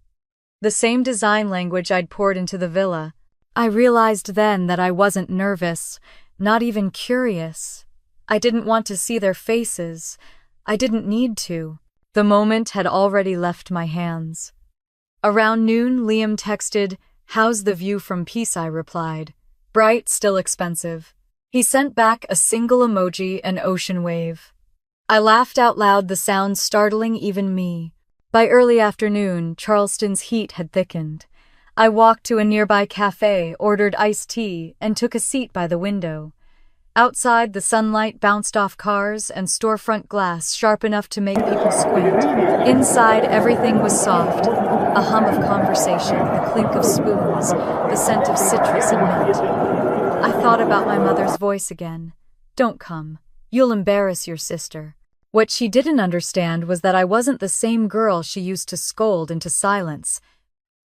Speaker 1: The same design language I'd poured into the villa. I realized then that I wasn't nervous, not even curious. I didn't want to see their faces. I didn't need to. The moment had already left my hands. Around noon, Liam texted, "How's the view from Peace?" I replied. "Bright, still expensive." He sent back a single emoji, an ocean wave. I laughed out loud, the sound startling even me. By early afternoon, Charleston's heat had thickened. I walked to a nearby cafe, ordered iced tea, and took a seat by the window. Outside, the sunlight bounced off cars and storefront glass, sharp enough to make people squint. Inside, everything was soft. A hum of conversation, the clink of spoons, the scent of citrus and mint. I thought about my mother's voice again. "Don't come. You'll embarrass your sister." What she didn't understand was that I wasn't the same girl she used to scold into silence,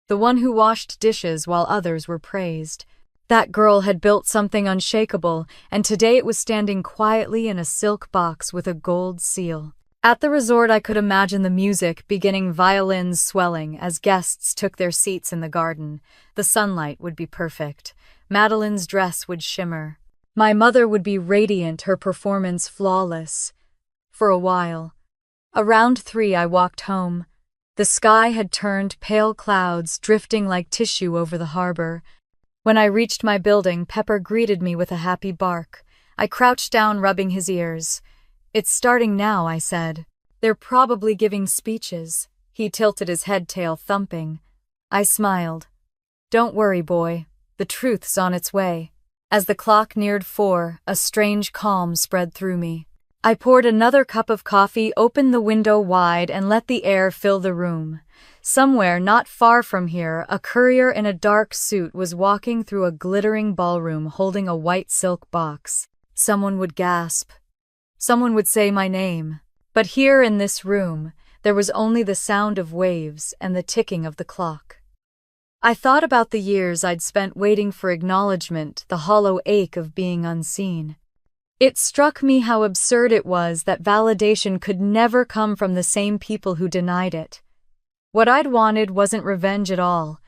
Speaker 1: the one who washed dishes while others were praised. That girl had built something unshakable, and today it was standing quietly in a silk box with a gold seal. At the resort, I could imagine the music beginning, violins swelling as guests took their seats in the garden. The sunlight would be perfect. Madeline's dress would shimmer. My mother would be radiant, her performance flawless. For a while. Around 3, I walked home. The sky had turned pale, clouds drifting like tissue over the harbor. When I reached my building, Pepper greeted me with a happy bark. I crouched down, rubbing his ears. "It's starting now," I said. "They're probably giving speeches." He tilted his head, tail thumping. I smiled. "Don't worry, boy. The truth's on its way." As the clock neared 4, a strange calm spread through me. I poured another cup of coffee, opened the window wide, and let the air fill the room. Somewhere not far from here, a courier in a dark suit was walking through a glittering ballroom holding a white silk box. Someone would gasp. Someone would say my name. But here in this room, there was only the sound of waves and the ticking of the clock. I thought about the years I'd spent waiting for acknowledgement, the hollow ache of being unseen. It struck me how absurd it was that validation could never come from the same people who denied it. What I'd wanted wasn't revenge at all.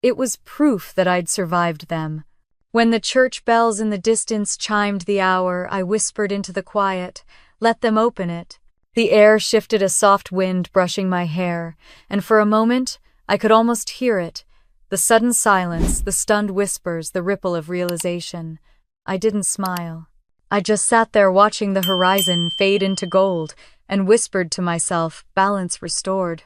Speaker 1: It was proof that I'd survived them. When the church bells in the distance chimed the hour, I whispered into the quiet, "Let them open it." The air shifted, a soft wind brushing my hair, and for a moment, I could almost hear it. The sudden silence, the stunned whispers, the ripple of realization. I didn't smile. I just sat there watching the horizon fade into gold and whispered to myself, balance restored.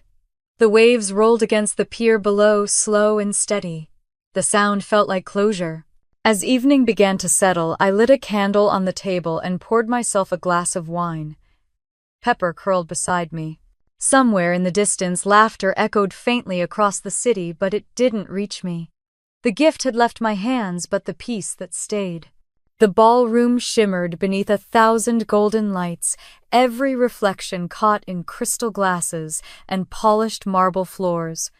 Speaker 1: The waves rolled against the pier below, slow and steady. The sound felt like closure. As evening began to settle, I lit a candle on the table and poured myself a glass of wine. Pepper curled beside me. Somewhere in the distance, laughter echoed faintly across the city, but it didn't reach me. The gift had left my hands, but the peace that stayed. The ballroom shimmered beneath 1,000 golden lights, every reflection caught in crystal glasses and polished marble floors.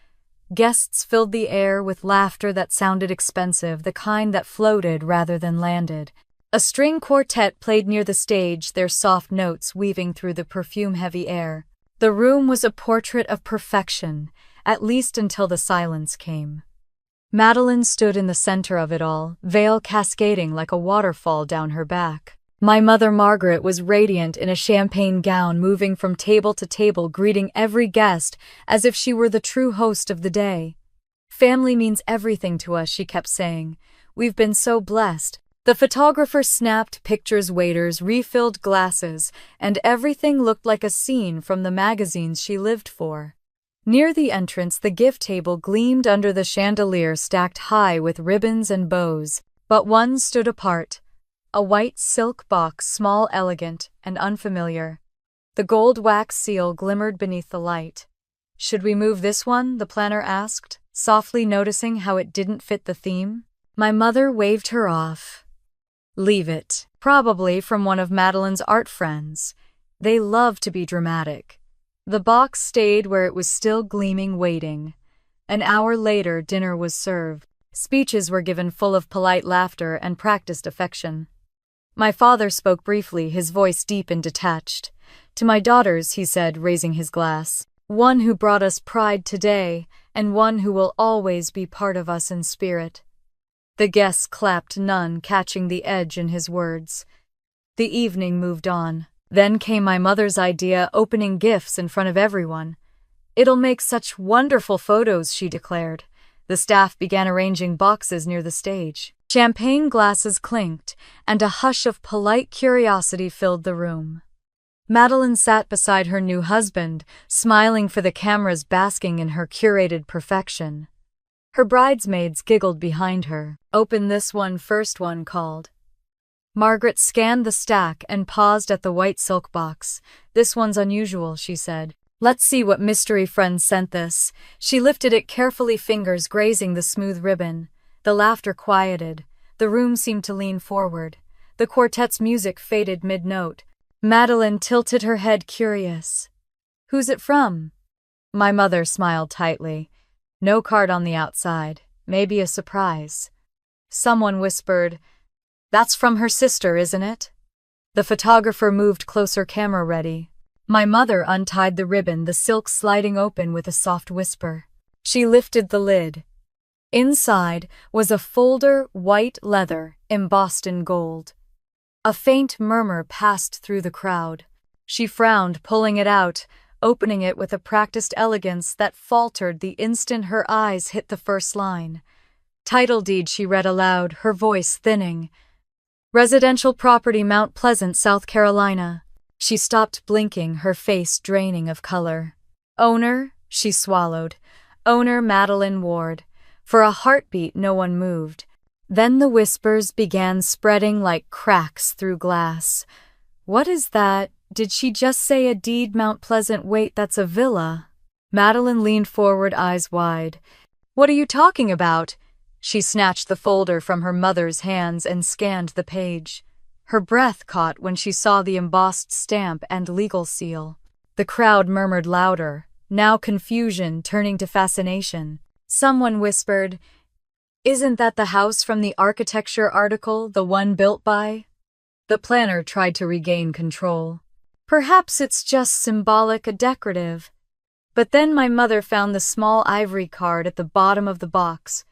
Speaker 1: Guests filled the air with laughter that sounded expensive, the kind that floated rather than landed. A string quartet played near the stage, their soft notes weaving through the perfume-heavy air. The room was a portrait of perfection, at least until the silence came. Madeline stood in the center of it all, veil cascading like a waterfall down her back. My mother Margaret was radiant in a champagne gown, moving from table to table, greeting every guest as if she were the true host of the day. "Family means everything to us," she kept saying. "We've been so blessed." The photographer snapped pictures, waiters refilled glasses, and everything looked like a scene from the magazines she lived for. Near the entrance, the gift table gleamed under the chandelier stacked high with ribbons and bows, but one stood apart. A white silk box, small, elegant, and unfamiliar. The gold wax seal glimmered beneath the light. "Should we move this one?" the planner asked, softly noticing how it didn't fit the theme. My mother waved her off. "Leave it. Probably from one of Madeline's art friends. They love to be dramatic." The box stayed where it was still gleaming, waiting. An hour later, dinner was served. Speeches were given full of polite laughter and practiced affection. My father spoke briefly, his voice deep and detached. "To my daughters," he said, raising his glass, "one who brought us pride today, and one who will always be part of us in spirit." The guests clapped, none catching the edge in his words. The evening moved on. Then came my mother's idea, opening gifts in front of everyone. "It'll make such wonderful photos," she declared. The staff began arranging boxes near the stage. Champagne glasses clinked, and a hush of polite curiosity filled the room. Madeline sat beside her new husband, smiling for the cameras, basking in her curated perfection. Her bridesmaids giggled behind her. "Open this one first," one called. Margaret scanned the stack and paused at the white silk box. "This one's unusual," she said. "Let's see what mystery friend sent this." She lifted it carefully, fingers grazing the smooth ribbon. The laughter quieted. The room seemed to lean forward. The quartet's music faded mid-note. Madeline tilted her head, curious. "Who's it from?" My mother smiled tightly. "No card on the outside. Maybe a surprise." Someone whispered, "That's from her sister, isn't it?" The photographer moved closer, camera ready. My mother untied the ribbon, the silk sliding open with a soft whisper. She lifted the lid. Inside was a folder, white leather, embossed in gold. A faint murmur passed through the crowd. She frowned, pulling it out, opening it with a practiced elegance that faltered the instant her eyes hit the first line. "Title deed," she read aloud, her voice thinning. "Residential property, Mount Pleasant, South Carolina." She stopped blinking, her face draining of color. "Owner?" she swallowed. "Owner Madeline Ward." For a heartbeat, no one moved. Then the whispers began spreading like cracks through glass. "What is that? Did she just say a deed, Mount Pleasant? Wait, that's a villa." Madeline leaned forward, eyes wide. "What are you talking about?" She snatched the folder from her mother's hands and scanned the page. Her breath caught when she saw the embossed stamp and legal seal. The crowd murmured louder, now confusion turning to fascination. Someone whispered, "Isn't that the house from the architecture article, the one built by?" The planner tried to regain control. "Perhaps it's just symbolic, a decorative." But then my mother found the small ivory card at the bottom of the box.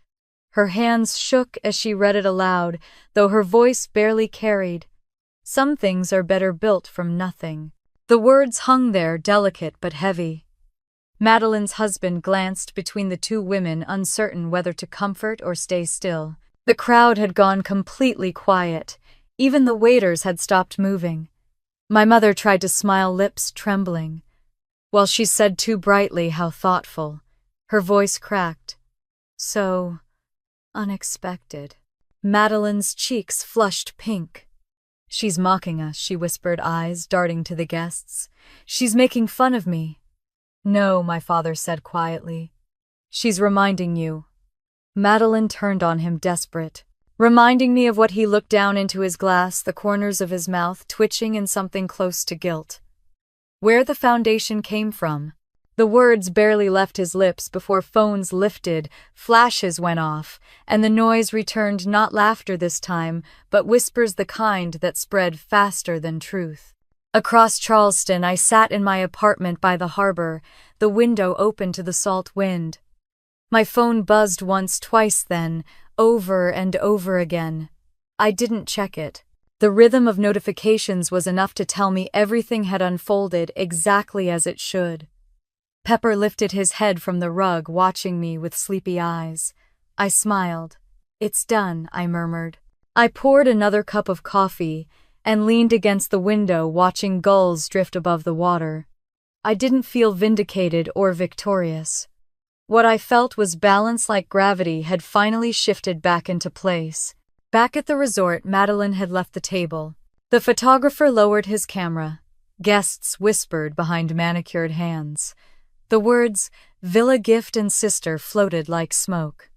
Speaker 1: Her hands shook as she read it aloud, though her voice barely carried. Some things are better built from nothing. The words hung there, delicate but heavy. Madeline's husband glanced between the two women, uncertain whether to comfort or stay still. The crowd had gone completely quiet. Even the waiters had stopped moving. My mother tried to smile, lips trembling. While she said too brightly how thoughtful, her voice cracked. So unexpected. Madeline's cheeks flushed pink. She's mocking us, she whispered, eyes darting to the guests. She's making fun of me. No, my father said quietly. She's reminding you. Madeline turned on him, desperate. Reminding me of what he looked down into his glass, the corners of his mouth twitching in something close to guilt. Where the foundation came from. The words barely left his lips before phones lifted, flashes went off, and the noise returned, not laughter this time, but whispers, the kind that spread faster than truth. Across Charleston, I sat in my apartment by the harbor, the window open to the salt wind. My phone buzzed once, twice then, over and over again. I didn't check it. The rhythm of notifications was enough to tell me everything had unfolded exactly as it should. Pepper lifted his head from the rug, watching me with sleepy eyes. I smiled. It's done, I murmured. I poured another cup of coffee and leaned against the window, watching gulls drift above the water. I didn't feel vindicated or victorious. What I felt was balance, like gravity had finally shifted back into place. Back at the resort, Madeline had left the table. The photographer lowered his camera. Guests whispered behind manicured hands. The words, "Villa gift and sister," floated like smoke.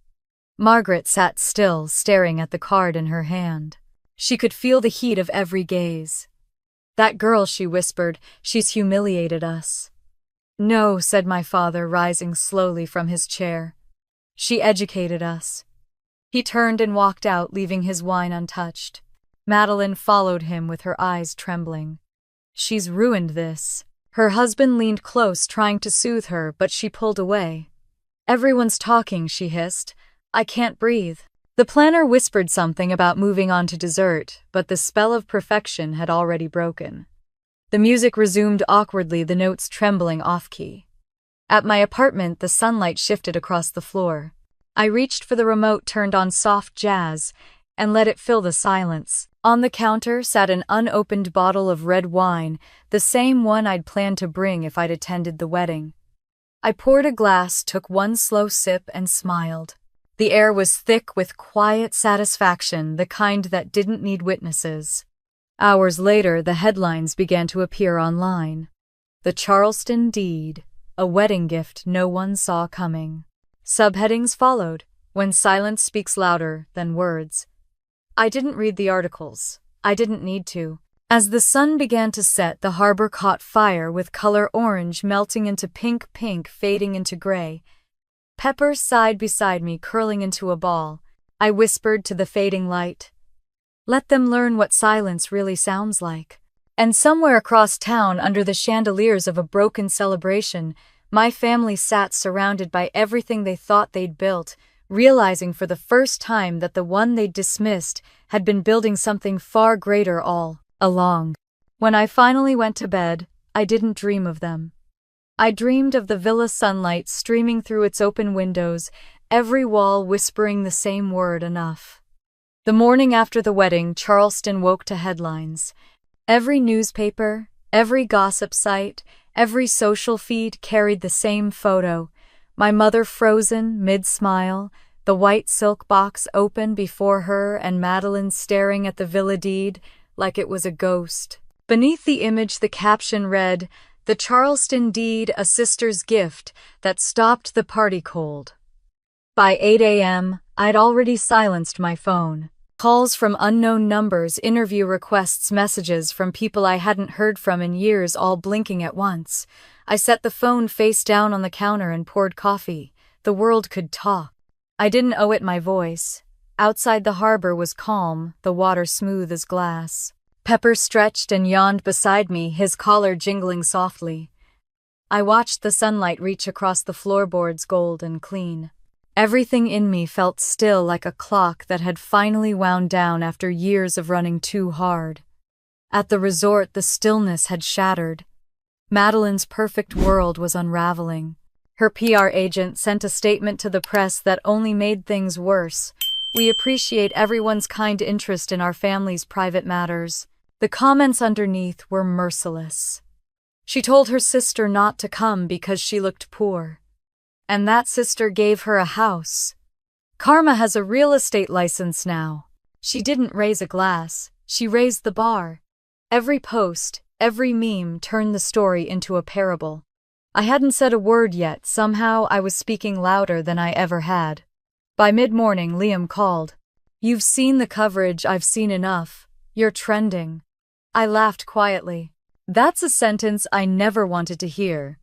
Speaker 1: Margaret sat still, staring at the card in her hand. She could feel the heat of every gaze. "That girl," she whispered, "she's humiliated us." "No," said my father, rising slowly from his chair. "She educated us." He turned and walked out, leaving his wine untouched. Madeline followed him with her eyes trembling. "She's ruined this." Her husband leaned close, trying to soothe her, but she pulled away. "Everyone's talking," she hissed. "I can't breathe." The planner whispered something about moving on to dessert, but the spell of perfection had already broken. The music resumed awkwardly, the notes trembling off-key. At my apartment, the sunlight shifted across the floor. I reached for the remote, turned on soft jazz, and let it fill the silence. On the counter sat an unopened bottle of red wine, the same one I'd planned to bring if I'd attended the wedding. I poured a glass, took one slow sip, and smiled. The air was thick with quiet satisfaction, the kind that didn't need witnesses. Hours later, the headlines began to appear online. "The Charleston Deed, a wedding gift no one saw coming." Subheadings followed, "When silence speaks louder than words." I didn't read the articles. I didn't need to. As the sun began to set, the harbor caught fire, with color orange melting into pink, fading into gray. Pepper sighed beside me, curling into a ball. I whispered to the fading light, "Let them learn what silence really sounds like." And somewhere across town, under the chandeliers of a broken celebration, my family sat surrounded by everything they thought they'd built, realizing for the first time that the one they'd dismissed had been building something far greater all along. When I finally went to bed, I didn't dream of them. I dreamed of the villa, sunlight streaming through its open windows, every wall whispering the same word, enough. The morning after the wedding, Charleston woke to headlines. Every newspaper, every gossip site, every social feed carried the same photo. My mother frozen, mid-smile, the white silk box open before her, and Madeline staring at the villa deed like it was a ghost. Beneath the image, the caption read, "The Charleston Deed, a sister's gift that stopped the party cold." By 8 a.m., I'd already silenced my phone. Calls from unknown numbers, interview requests, messages from people I hadn't heard from in years, all blinking at once. I set the phone face down on the counter and poured coffee. The world could talk. I didn't owe it my voice. Outside, the harbor was calm, the water smooth as glass. Pepper stretched and yawned beside me, his collar jingling softly. I watched the sunlight reach across the floorboards, gold and clean. Everything in me felt still, like a clock that had finally wound down after years of running too hard. At the resort, the stillness had shattered. Madeline's perfect world was unraveling. Her PR agent sent a statement to the press that only made things worse. "We appreciate everyone's kind interest in our family's private matters." The comments underneath were merciless. She told her sister not to come because she looked poor. And that sister gave her a house. Karma has a real estate license now. She didn't raise a glass, she raised the bar. Every post, every meme turned the story into a parable. I hadn't said a word yet, somehow I was speaking louder than I ever had. By mid-morning, Liam called. "You've seen the coverage, I've seen enough. You're trending." I laughed quietly. That's a sentence I never wanted to hear.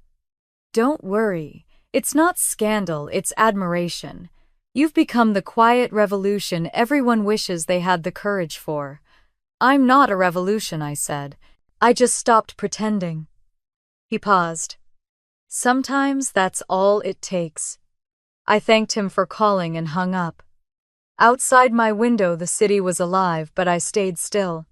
Speaker 1: "Don't worry. It's not scandal, it's admiration. You've become the quiet revolution everyone wishes they had the courage for." "I'm not a revolution," I said. "I just stopped pretending." He paused. "Sometimes that's all it takes." I thanked him for calling and hung up. Outside my window, the city was alive, but I stayed still.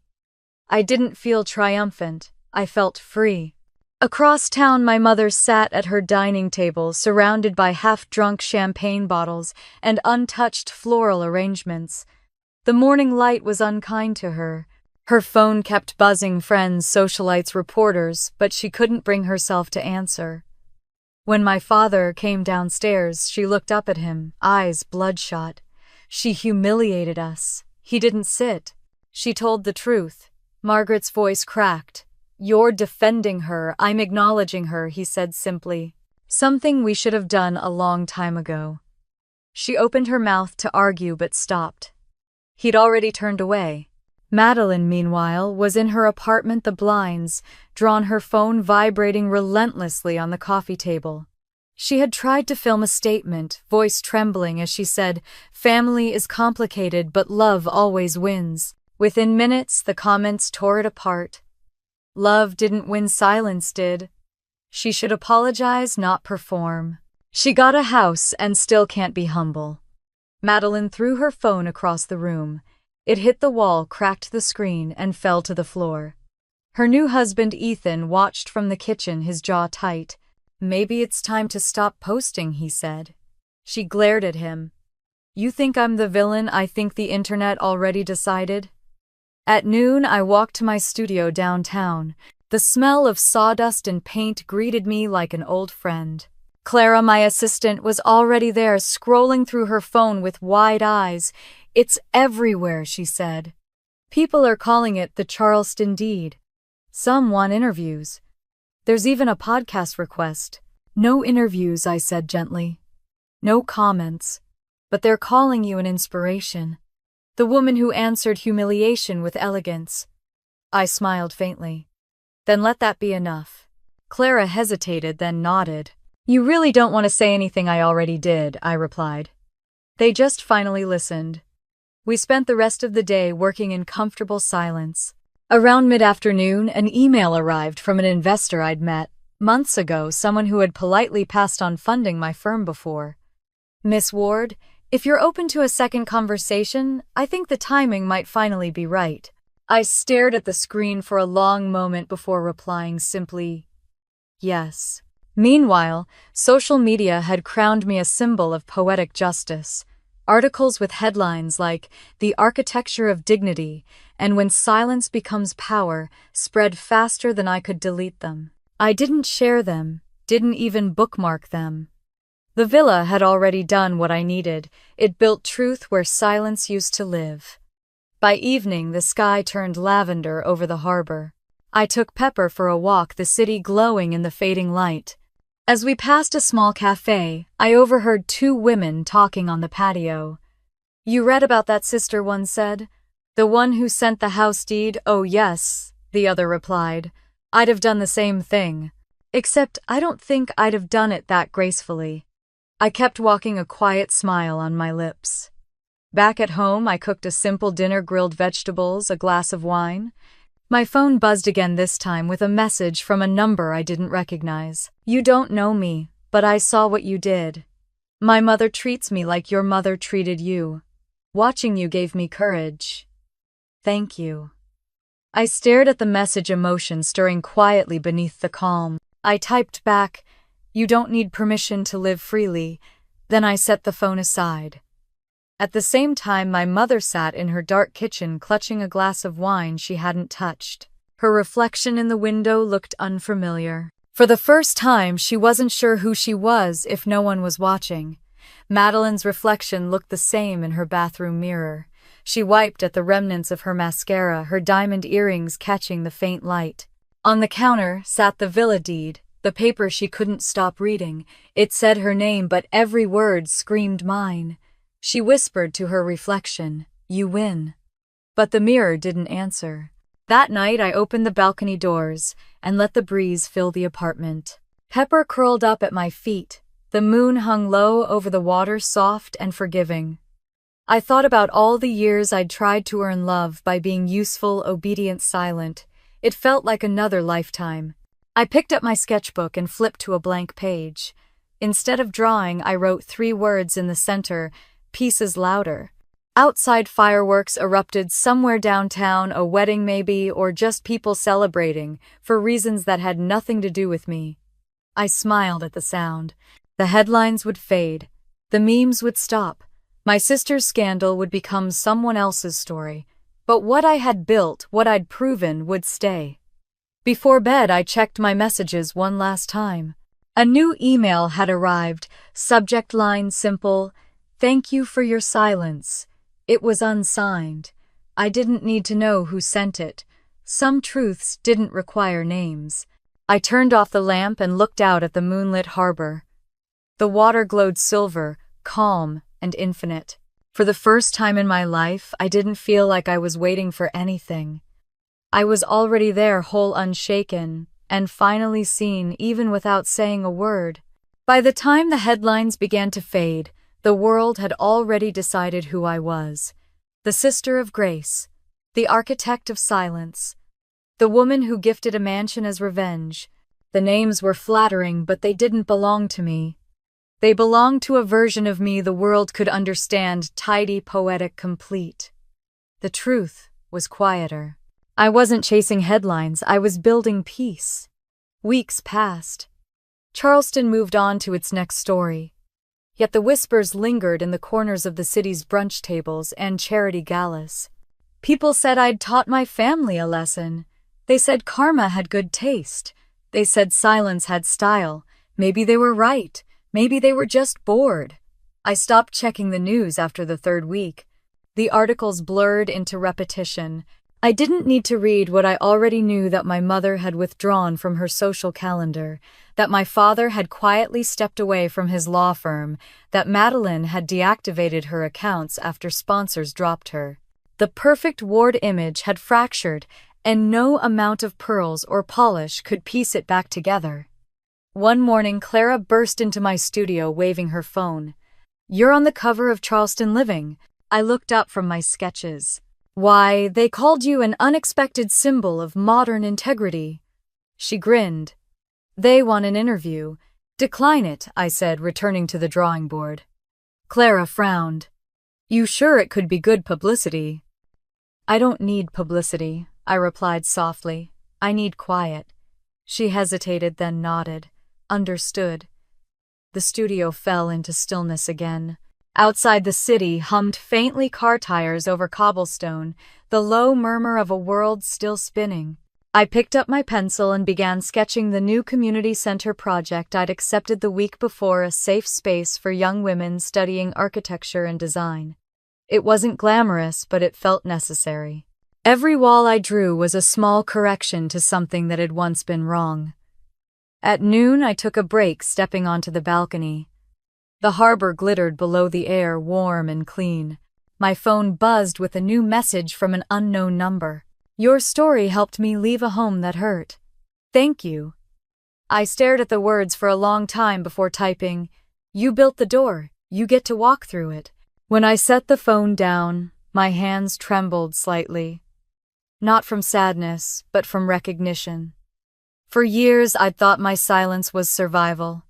Speaker 1: I didn't feel triumphant. I felt free. Across town, my mother sat at her dining table, surrounded by half-drunk champagne bottles and untouched floral arrangements. The morning light was unkind to her. Her phone kept buzzing, friends, socialites, reporters, but she couldn't bring herself to answer. When my father came downstairs, she looked up at him, eyes bloodshot. "She humiliated us." He didn't sit. She told the truth. Margaret's voice cracked. "You're defending her, I'm acknowledging her," he said simply. "Something we should have done a long time ago." She opened her mouth to argue but stopped. He'd already turned away. Madeline, meanwhile, was in her apartment, the blinds drawn, her phone vibrating relentlessly on the coffee table. She had tried to film a statement, voice trembling as she said, "Family is complicated, but love always wins." Within minutes, the comments tore it apart. Love didn't win, silence did. She should apologize, not perform. She got a house and still can't be humble. Madeline threw her phone across the room. It hit the wall, cracked the screen, and fell to the floor. Her new husband, Ethan, watched from the kitchen, his jaw tight. "Maybe it's time to stop posting," he said. She glared at him. "You think I'm the villain? I think the internet already decided." At noon, I walked to my studio downtown. The smell of sawdust and paint greeted me like an old friend. Clara, my assistant, was already there, scrolling through her phone with wide eyes. "It's everywhere," she said. "People are calling it the Charleston Deed. Some want interviews. There's even a podcast request." "No interviews," I said gently. "No comments. But they're calling you an inspiration." The woman who answered humiliation with elegance. I smiled faintly. "Then let that be enough." Clara hesitated, then nodded. "You really don't want to say anything I already did," I replied. They just finally listened. We spent the rest of the day working in comfortable silence. Around mid-afternoon, an email arrived from an investor I'd met months ago, someone who had politely passed on funding my firm before. "Miss Ward, if you're open to a second conversation, I think the timing might finally be right." I stared at the screen for a long moment before replying simply, "Yes." Meanwhile, social media had crowned me a symbol of poetic justice. Articles with headlines like "The Architecture of Dignity" and "When Silence Becomes Power" spread faster than I could delete them. I didn't share them, didn't even bookmark them. The villa had already done what I needed. It built truth where silence used to live. By evening, the sky turned lavender over the harbor. I took Pepper for a walk, the city glowing in the fading light. As we passed a small cafe, I overheard two women talking on the patio. "You read about that sister," one said. "The one who sent the house deed?" "Oh yes," the other replied. "I'd have done the same thing. Except I don't think I'd have done it that gracefully." I kept walking, a quiet smile on my lips. Back at home, I cooked a simple dinner, grilled vegetables, a glass of wine. My phone buzzed again, this time with a message from a number I didn't recognize. "You don't know me, but I saw what you did." My mother treats me like your mother treated you. Watching you gave me courage. Thank you. I stared at the message, emotion stirring quietly beneath the calm. I typed back, "You don't need permission to live freely." Then I set the phone aside. At the same time, my mother sat in her dark kitchen clutching a glass of wine she hadn't touched. Her reflection in the window looked unfamiliar. For the first time, she wasn't sure who she was if no one was watching. Madeline's reflection looked the same in her bathroom mirror. She wiped at the remnants of her mascara, her diamond earrings catching the faint light. On the counter sat the villa deed, the paper she couldn't stop reading. It said her name, but every word screamed mine. She whispered to her reflection, "You win." But the mirror didn't answer. That night I opened the balcony doors and let the breeze fill the apartment. Pepper curled up at my feet. The moon hung low over the water, soft and forgiving. I thought about all the years I'd tried to earn love by being useful, obedient, silent. It felt like another lifetime. I picked up my sketchbook and flipped to a blank page. Instead of drawing, I wrote 3 words in the center, "Pieces louder." Outside, fireworks erupted somewhere downtown, a wedding maybe, or just people celebrating, for reasons that had nothing to do with me. I smiled at the sound. The headlines would fade. The memes would stop. My sister's scandal would become someone else's story. But what I had built, what I'd proven, would stay. Before bed, I checked my messages one last time. A new email had arrived, subject line simple, "Thank you for your silence." It was unsigned. I didn't need to know who sent it. Some truths didn't require names. I turned off the lamp and looked out at the moonlit harbor. The water glowed silver, calm, and infinite. For the first time in my life, I didn't feel like I was waiting for anything. I was already there, whole, unshaken, and finally seen, even without saying a word. By the time the headlines began to fade, the world had already decided who I was. The sister of grace, the architect of silence, the woman who gifted a mansion as revenge. The names were flattering, but they didn't belong to me. They belonged to a version of me the world could understand, tidy, poetic, complete. The truth was quieter. I wasn't chasing headlines, I was building peace. Weeks passed. Charleston moved on to its next story. Yet the whispers lingered in the corners of the city's brunch tables and charity galas. People said I'd taught my family a lesson. They said karma had good taste. They said silence had style. Maybe they were right. Maybe they were just bored. I stopped checking the news after the 3rd week. The articles blurred into repetition. I didn't need to read what I already knew: that my mother had withdrawn from her social calendar, that my father had quietly stepped away from his law firm, that Madeline had deactivated her accounts after sponsors dropped her. The perfect ward image had fractured, and no amount of pearls or polish could piece it back together. One morning, Clara burst into my studio waving her phone. "You're on the cover of Charleston Living." I looked up from my sketches. "Why, they called you an unexpected symbol of modern integrity." She grinned. "They want an interview." "Decline it," I said, returning to the drawing board. Clara frowned. "You sure it could be good publicity?" "I don't need publicity," I replied softly. "I need quiet." She hesitated, then nodded. Understood. The studio fell into stillness again. Outside, the city hummed faintly, car tires over cobblestone, the low murmur of a world still spinning. I picked up my pencil and began sketching the new community center project I'd accepted the week before, a safe space for young women studying architecture and design. It wasn't glamorous, but it felt necessary. Every wall I drew was a small correction to something that had once been wrong. At noon, I took a break, stepping onto the balcony. The harbor glittered below, the air warm and clean. My phone buzzed with a new message from an unknown number. "Your story helped me leave a home that hurt. Thank you." I stared at the words for a long time before typing, "You built the door, you get to walk through it." When I set the phone down, my hands trembled slightly. Not from sadness, but from recognition. For years, I'd thought my silence was survival.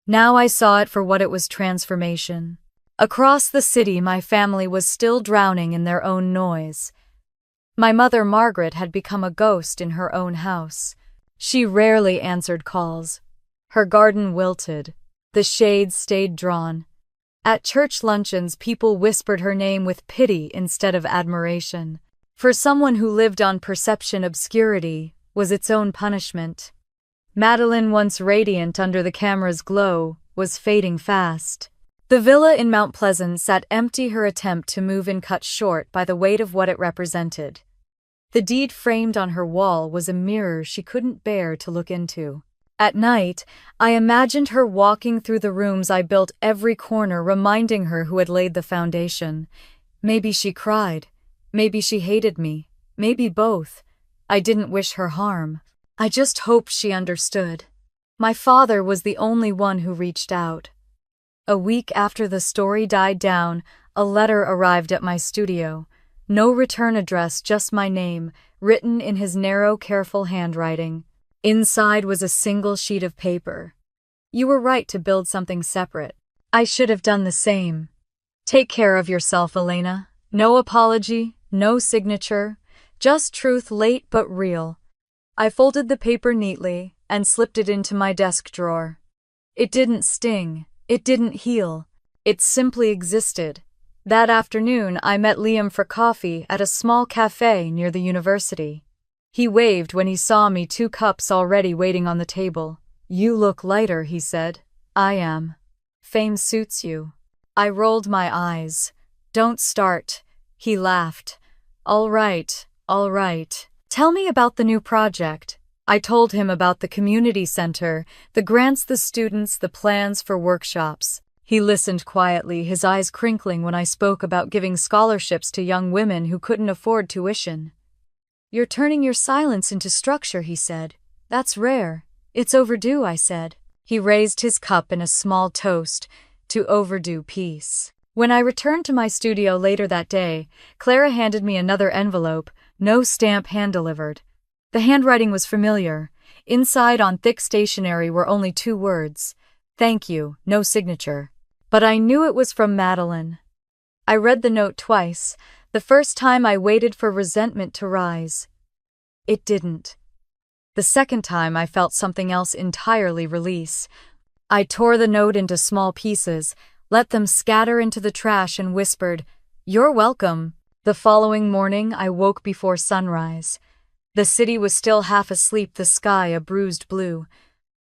Speaker 1: Now I saw it for what it was: transformation. Across the city, my family was still drowning in their own noise. My mother, Margaret, had become a ghost in her own house. She rarely answered calls. Her garden wilted. The shades stayed drawn. At church luncheons, people whispered her name with pity instead of admiration. For someone who lived on perception, obscurity was its own punishment. Madeline, once radiant under the camera's glow, was fading fast. The villa in Mount Pleasant sat empty, her attempt to move in cut short by the weight of what it represented. The deed framed on her wall was a mirror she couldn't bear to look into. At night, I imagined her walking through the rooms I built, every corner reminding her who had laid the foundation. Maybe she cried. Maybe she hated me. Maybe both. I didn't wish her harm. I just hoped she understood. My father was the only one who reached out. A week after the story died down, a letter arrived at my studio. No return address, just my name, written in his narrow, careful handwriting. Inside was a single sheet of paper. You were right to build something separate. I should have done the same. Take care of yourself, Elena. No apology, no signature, just truth, late but real. I folded the paper neatly and slipped it into my desk drawer. It didn't sting. It didn't heal. It simply existed. That afternoon, I met Liam for coffee at a small cafe near the university. He waved when he saw me, 2 cups already waiting on the table. You look lighter, he said. I am. Fame suits you. I rolled my eyes. Don't start. He laughed. All right, all right. Tell me about the new project. I told him about the community center, the grants, the students, the plans for workshops. He listened quietly, his eyes crinkling when I spoke about giving scholarships to young women who couldn't afford tuition. You're turning your silence into structure, he said. That's rare. It's overdue, I said. He raised his cup in a small toast to overdue peace. When I returned to my studio later that day, Clara handed me another envelope, no stamp, hand-delivered. The handwriting was familiar. Inside, on thick stationery, were only 2 words. Thank you, no signature. But I knew it was from Madeline. I read the note twice. The first time I waited for resentment to rise. It didn't. The second time I felt something else entirely release. I tore the note into small pieces, let them scatter into the trash, and whispered, "You're welcome." The following morning I woke before sunrise. The city was still half asleep, the sky a bruised blue.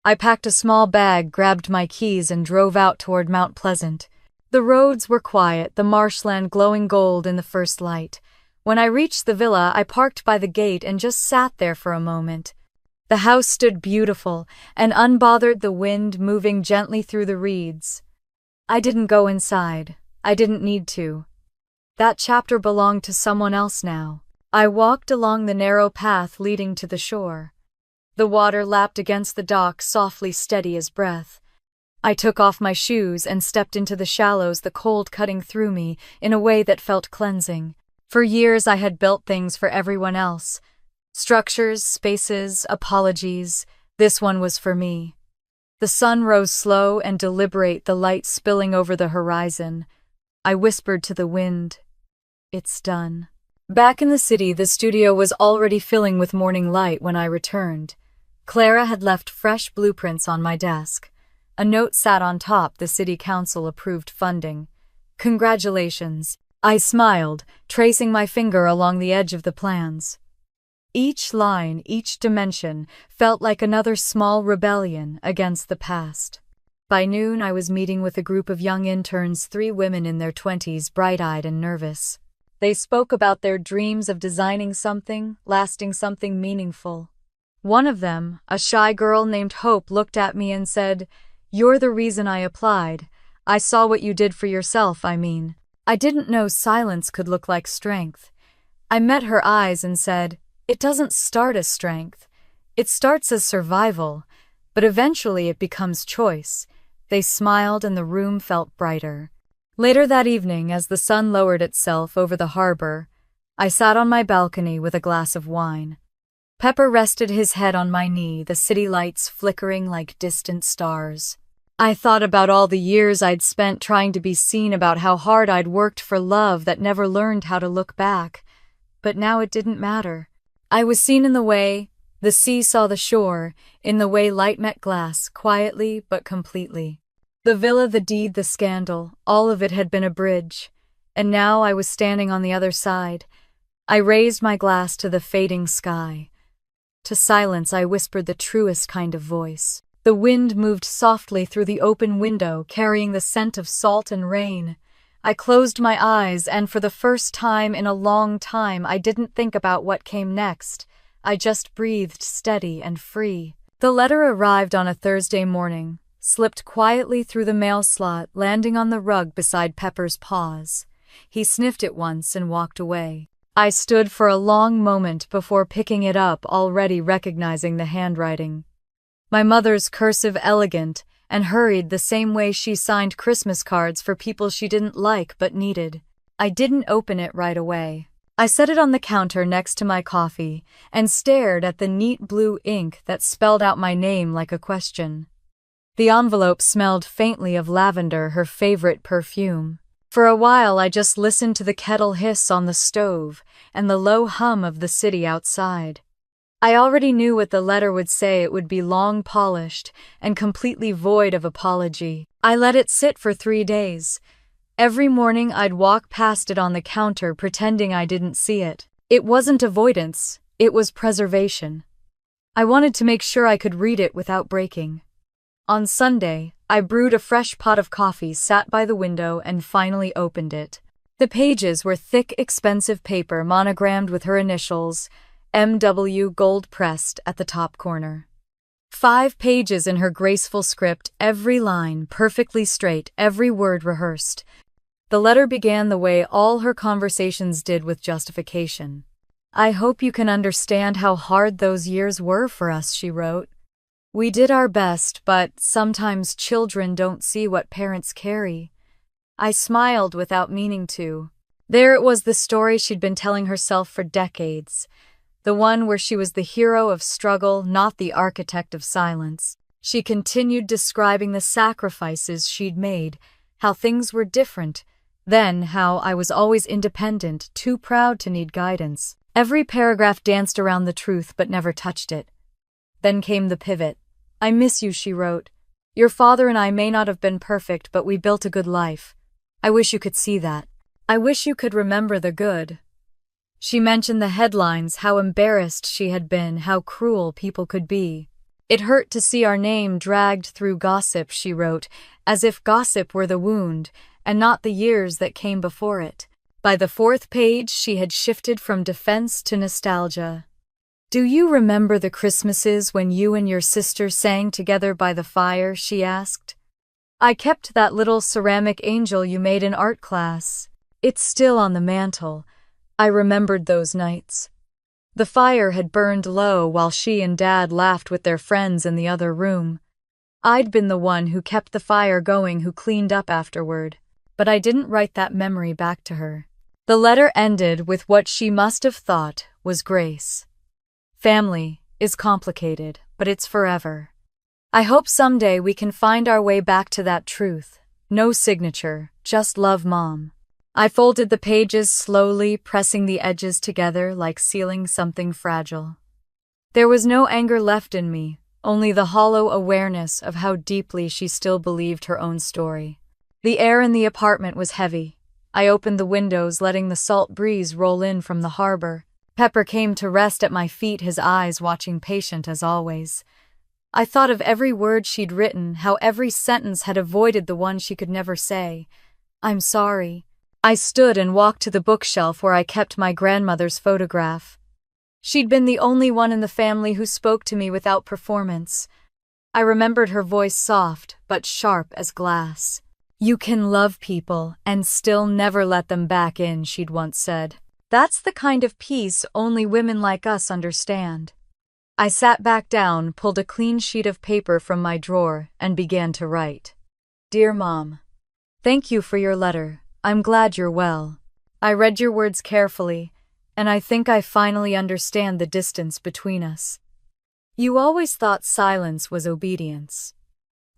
Speaker 1: I packed a small bag, grabbed my keys, and drove out toward Mount Pleasant. The roads were quiet, the marshland glowing gold in the first light. When I reached the villa, I parked by the gate and just sat there for a moment. The house stood beautiful and unbothered, the wind moving gently through the reeds. I didn't go inside. I didn't need to. That chapter belonged to someone else now. I walked along the narrow path leading to the shore. The water lapped against the dock, softly, steady as breath. I took off my shoes and stepped into the shallows, the cold cutting through me in a way that felt cleansing. For years I had built things for everyone else. Structures, spaces, apologies. This one was for me. The sun rose slow and deliberate, the light spilling over the horizon. I whispered to the wind, "It's done." Back in the city, the studio was already filling with morning light when I returned. Clara had left fresh blueprints on my desk. A note sat on top: the city council approved funding. Congratulations. I smiled, tracing my finger along the edge of the plans. Each line, each dimension, felt like another small rebellion against the past. By noon, I was meeting with a group of young interns, 3 women in their 20s, bright-eyed and nervous. They spoke about their dreams of designing something, lasting, something meaningful. One of them, a shy girl named Hope, looked at me and said, "You're the reason I applied. I saw what you did for yourself, I mean." I didn't know silence could look like strength. I met her eyes and said, "It doesn't start as strength. It starts as survival, but eventually it becomes choice." They smiled and the room felt brighter. Later that evening, as the sun lowered itself over the harbor, I sat on my balcony with a glass of wine. Pepper rested his head on my knee, the city lights flickering like distant stars. I thought about all the years I'd spent trying to be seen, about how hard I'd worked for love that never learned how to look back. But now it didn't matter. I was seen in the way the sea saw the shore, in the way light met glass, quietly but completely. The villa, the deed, the scandal, all of it had been a bridge, and now I was standing on the other side. I raised my glass to the fading sky. To silence I whispered the truest kind of voice. The wind moved softly through the open window, carrying the scent of salt and rain. I closed my eyes, and for the first time in a long time, I didn't think about what came next. I just breathed steady and free. The letter arrived on a Thursday morning, slipped quietly through the mail slot, landing on the rug beside Pepper's paws. He sniffed it once and walked away. I stood for a long moment before picking it up, already recognizing the handwriting. My mother's cursive, elegant, and hurried, the same way she signed Christmas cards for people she didn't like but needed. I didn't open it right away. I set it on the counter next to my coffee and stared at the neat blue ink that spelled out my name like a question. The envelope smelled faintly of lavender, her favorite perfume. For a while I just listened to the kettle hiss on the stove and the low hum of the city outside. I already knew what the letter would say. It would be long, polished, and completely void of apology. I let it sit for 3 days. Every morning I'd walk past it on the counter, pretending I didn't see it. It wasn't avoidance, it was preservation. I wanted to make sure I could read it without breaking. On Sunday, I brewed a fresh pot of coffee, sat by the window, and finally opened it. The pages were thick, expensive paper monogrammed with her initials, M.W. gold-pressed at the top corner. 5 pages in her graceful script, every line perfectly straight, every word rehearsed. The letter began the way all her conversations did, with justification. "I hope you can understand how hard those years were for us," she wrote. "We did our best, but sometimes children don't see what parents carry." I smiled without meaning to. There it was, the story she'd been telling herself for decades. The one where she was the hero of struggle, not the architect of silence. She continued describing the sacrifices she'd made, how things were different, then how I was always independent, too proud to need guidance. Every paragraph danced around the truth but never touched it. Then came the pivot. "I miss you," she wrote. "Your father and I may not have been perfect, but we built a good life. I wish you could see that. I wish you could remember the good." She mentioned the headlines, how embarrassed she had been, how cruel people could be. "It hurt to see our name dragged through gossip," she wrote, as if gossip were the wound, and not the years that came before it. By the 4th page, she had shifted from defense to nostalgia. "Do you remember the Christmases when you and your sister sang together by the fire?" she asked. "I kept that little ceramic angel you made in art class. It's still on the mantel. I remembered those nights." The fire had burned low while she and Dad laughed with their friends in the other room. I'd been the one who kept the fire going, who cleaned up afterward. But I didn't write that memory back to her. The letter ended with what she must have thought was grace. "Family is complicated, but it's forever. I hope someday we can find our way back to that truth. No signature, just love, Mom." I folded the pages slowly, pressing the edges together like sealing something fragile. There was no anger left in me, only the hollow awareness of how deeply she still believed her own story. The air in the apartment was heavy. I opened the windows, letting the salt breeze roll in from the harbor. Pepper came to rest at my feet, his eyes watching, patient as always. I thought of every word she'd written, how every sentence had avoided the one she could never say. "I'm sorry." I stood and walked to the bookshelf where I kept my grandmother's photograph. She'd been the only one in the family who spoke to me without performance. I remembered her voice, soft but sharp as glass. "You can love people and still never let them back in," she'd once said. "That's the kind of peace only women like us understand." I sat back down, pulled a clean sheet of paper from my drawer, and began to write. "Dear Mom, thank you for your letter. I'm glad you're well. I read your words carefully, and I think I finally understand the distance between us. You always thought silence was obedience.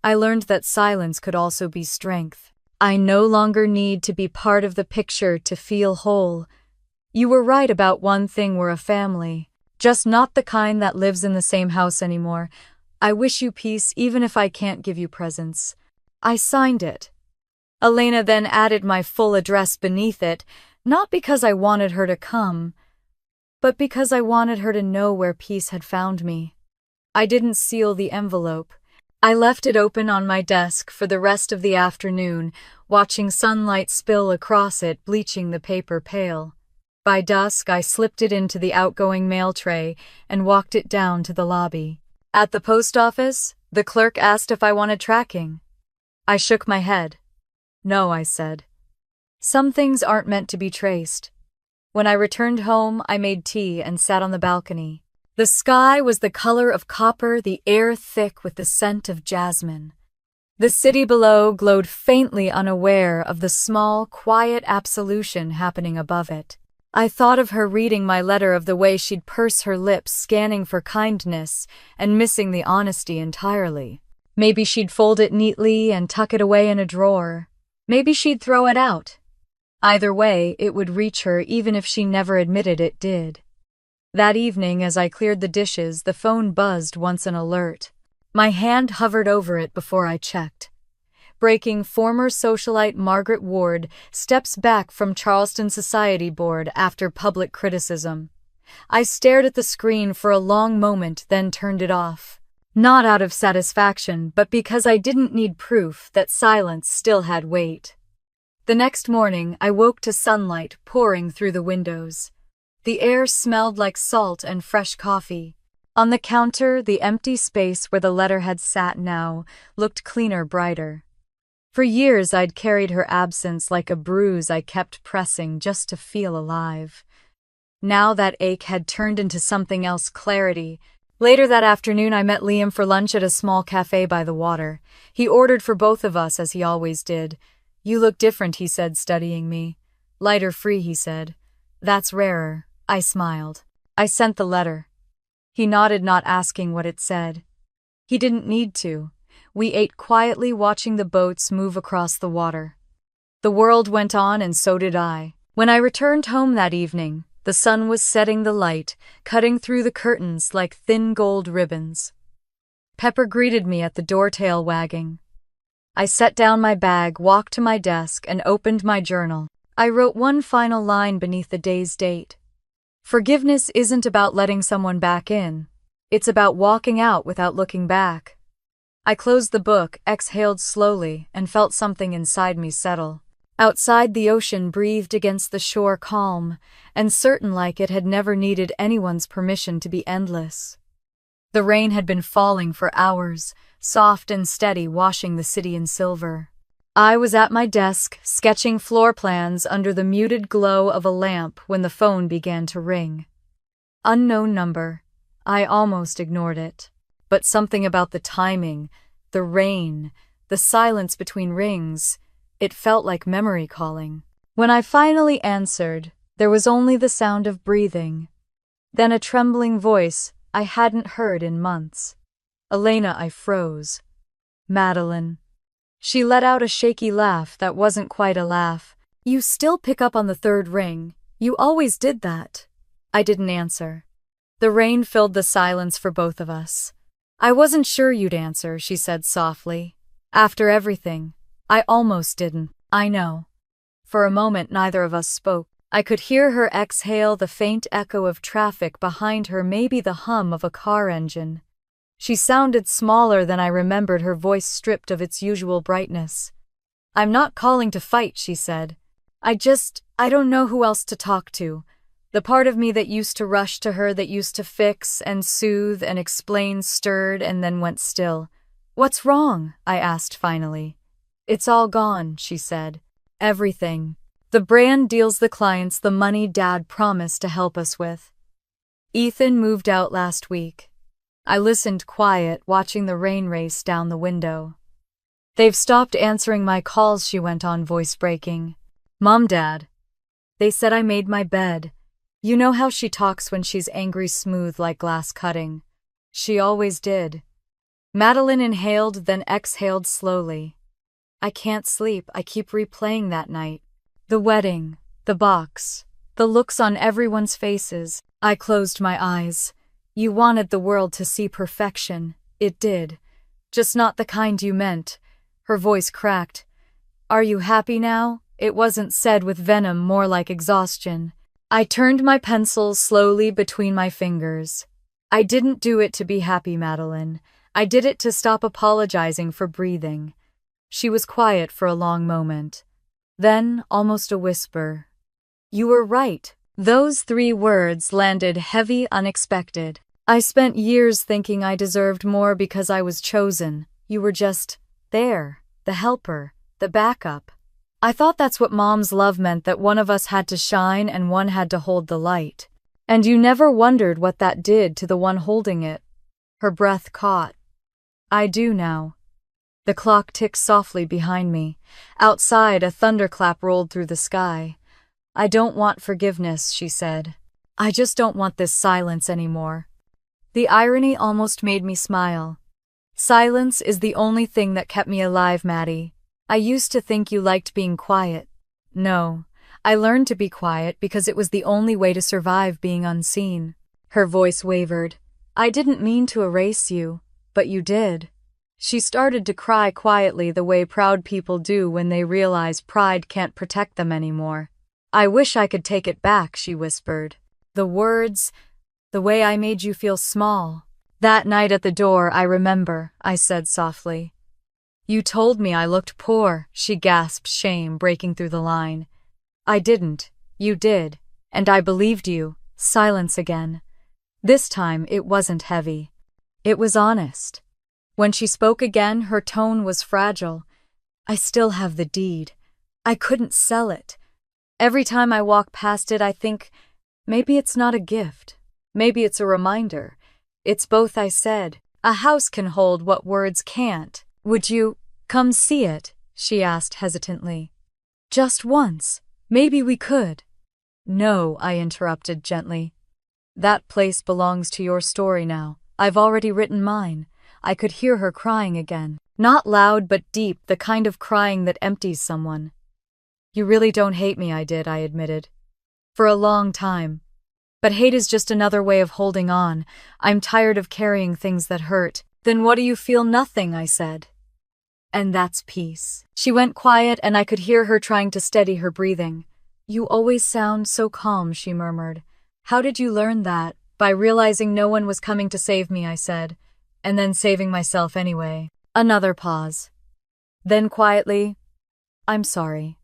Speaker 1: I learned that silence could also be strength. I no longer need to be part of the picture to feel whole. You were right about one thing, we're a family. Just not the kind that lives in the same house anymore. I wish you peace even if I can't give you presents. I signed it. Elena then added my full address beneath it, not because I wanted her to come, but because I wanted her to know where peace had found me. I didn't seal the envelope. I left it open on my desk for the rest of the afternoon, watching sunlight spill across it, bleaching the paper pale. By dusk, I slipped it into the outgoing mail tray and walked it down to the lobby. At the post office, the clerk asked if I wanted tracking. I shook my head. No, I said. Some things aren't meant to be traced. When I returned home, I made tea and sat on the balcony. The sky was the color of copper, the air thick with the scent of jasmine. The city below glowed faintly, unaware of the small, quiet absolution happening above it. I thought of her reading my letter, of the way she'd purse her lips, scanning for kindness and missing the honesty entirely. Maybe she'd fold it neatly and tuck it away in a drawer. Maybe she'd throw it out. Either way, it would reach her even if she never admitted it did. That evening, as I cleared the dishes, the phone buzzed once, an alert. My hand hovered over it before I checked. Breaking: former socialite Margaret Ward steps back from Charleston Society Board after public criticism. I stared at the screen for a long moment, then turned it off. Not out of satisfaction, but because I didn't need proof that silence still had weight. The next morning, I woke to sunlight pouring through the windows. The air smelled like salt and fresh coffee. On the counter, the empty space where the letter had sat now looked cleaner, brighter. For years, I'd carried her absence like a bruise I kept pressing just to feel alive. Now that ache had turned into something else: clarity. Later that afternoon, I met Liam for lunch at a small cafe by the water. He ordered for both of us, as he always did. "You look different," he said, studying me. "Lighter free," he said. "That's rarer." I smiled. "I sent the letter." He nodded, not asking what it said. He didn't need to. We ate quietly, watching the boats move across the water. The world went on, and so did I. When I returned home that evening, the sun was setting, the light cutting through the curtains like thin gold ribbons. Pepper greeted me at the door, tail wagging. I set down my bag, walked to my desk, and opened my journal. I wrote one final line beneath the day's date. Forgiveness isn't about letting someone back in. It's about walking out without looking back. I closed the book, exhaled slowly, and felt something inside me settle. Outside, the ocean breathed against the shore, calm and certain, like it had never needed anyone's permission to be endless. The rain had been falling for hours, soft and steady, washing the city in silver. I was at my desk, sketching floor plans under the muted glow of a lamp, when the phone began to ring. Unknown number. I almost ignored it. But something about the timing, the rain, the silence between rings, it felt like memory calling. When I finally answered, there was only the sound of breathing. Then a trembling voice I hadn't heard in months. "Elena," I froze. "Madeline." She let out a shaky laugh that wasn't quite a laugh. "You still pick up on the third ring. You always did that." I didn't answer. The rain filled the silence for both of us. "I wasn't sure you'd answer," she said softly. "After everything, I almost didn't." "I know." For a moment, neither of us spoke. I could hear her exhale, the faint echo of traffic behind her, maybe the hum of a car engine. She sounded smaller than I remembered, her voice stripped of its usual brightness. "I'm not calling to fight," she said. I don't know who else to talk to. The part of me that used to rush to her, that used to fix and soothe and explain, stirred and then went still. "What's wrong?" I asked finally. "It's all gone," she said. "Everything. The brand deals, the clients, the money Dad promised to help us with. Ethan moved out last week." I listened, quiet, watching the rain race down the window. "They've stopped answering my calls," she went on, voice breaking. "Mom, Dad. They said I made my bed." You know how she talks when she's angry, smooth like glass cutting. She always did. Madeline inhaled, then exhaled slowly. I can't sleep. I keep replaying that night. The wedding, the box, the looks on everyone's faces. I closed my eyes. You wanted the world to see perfection. It did. Just not the kind you meant. Her voice cracked. Are you happy now? It wasn't said with venom, more like exhaustion. I turned my pencil slowly between my fingers. I didn't do it to be happy, Madeline. I did it to stop apologizing for breathing. She was quiet for a long moment. Then, almost a whisper. You were right. Those 3 words landed heavy, unexpected. I spent years thinking I deserved more because I was chosen. You were just there, the helper, the backup. I thought that's what Mom's love meant, that one of us had to shine and one had to hold the light. And you never wondered what that did to the one holding it. Her breath caught. I do now. The clock ticked softly behind me. Outside, a thunderclap rolled through the sky. I don't want forgiveness, she said. I just don't want this silence anymore. The irony almost made me smile. Silence is the only thing that kept me alive, Maddie. I used to think you liked being quiet. No, I learned to be quiet because it was the only way to survive being unseen. Her voice wavered. I didn't mean to erase you, but you did. She started to cry quietly, the way proud people do when they realize pride can't protect them anymore. I wish I could take it back, she whispered. The words, the way I made you feel small. That night at the door, I remember, I said softly. You told me I looked poor, she gasped, shame breaking through the line. I didn't. You did. And I believed you. Silence again. This time it wasn't heavy. It was honest. When she spoke again, her tone was fragile. I still have the deed. I couldn't sell it. Every time I walk past it, I think, maybe it's not a gift. Maybe it's a reminder. It's both, I said. A house can hold what words can't. Would you come see it? She asked hesitantly. Just once. Maybe we could. No, I interrupted gently. That place belongs to your story now. I've already written mine. I could hear her crying again. Not loud but deep, the kind of crying that empties someone. You really don't hate me, I admitted. For a long time. But hate is just another way of holding on. I'm tired of carrying things that hurt. Then what do you feel? Nothing, I said. And that's peace. She went quiet and I could hear her trying to steady her breathing. You always sound so calm, she murmured. How did you learn that? By realizing no one was coming to save me, I said. And then saving myself anyway. Another pause. Then quietly, I'm sorry.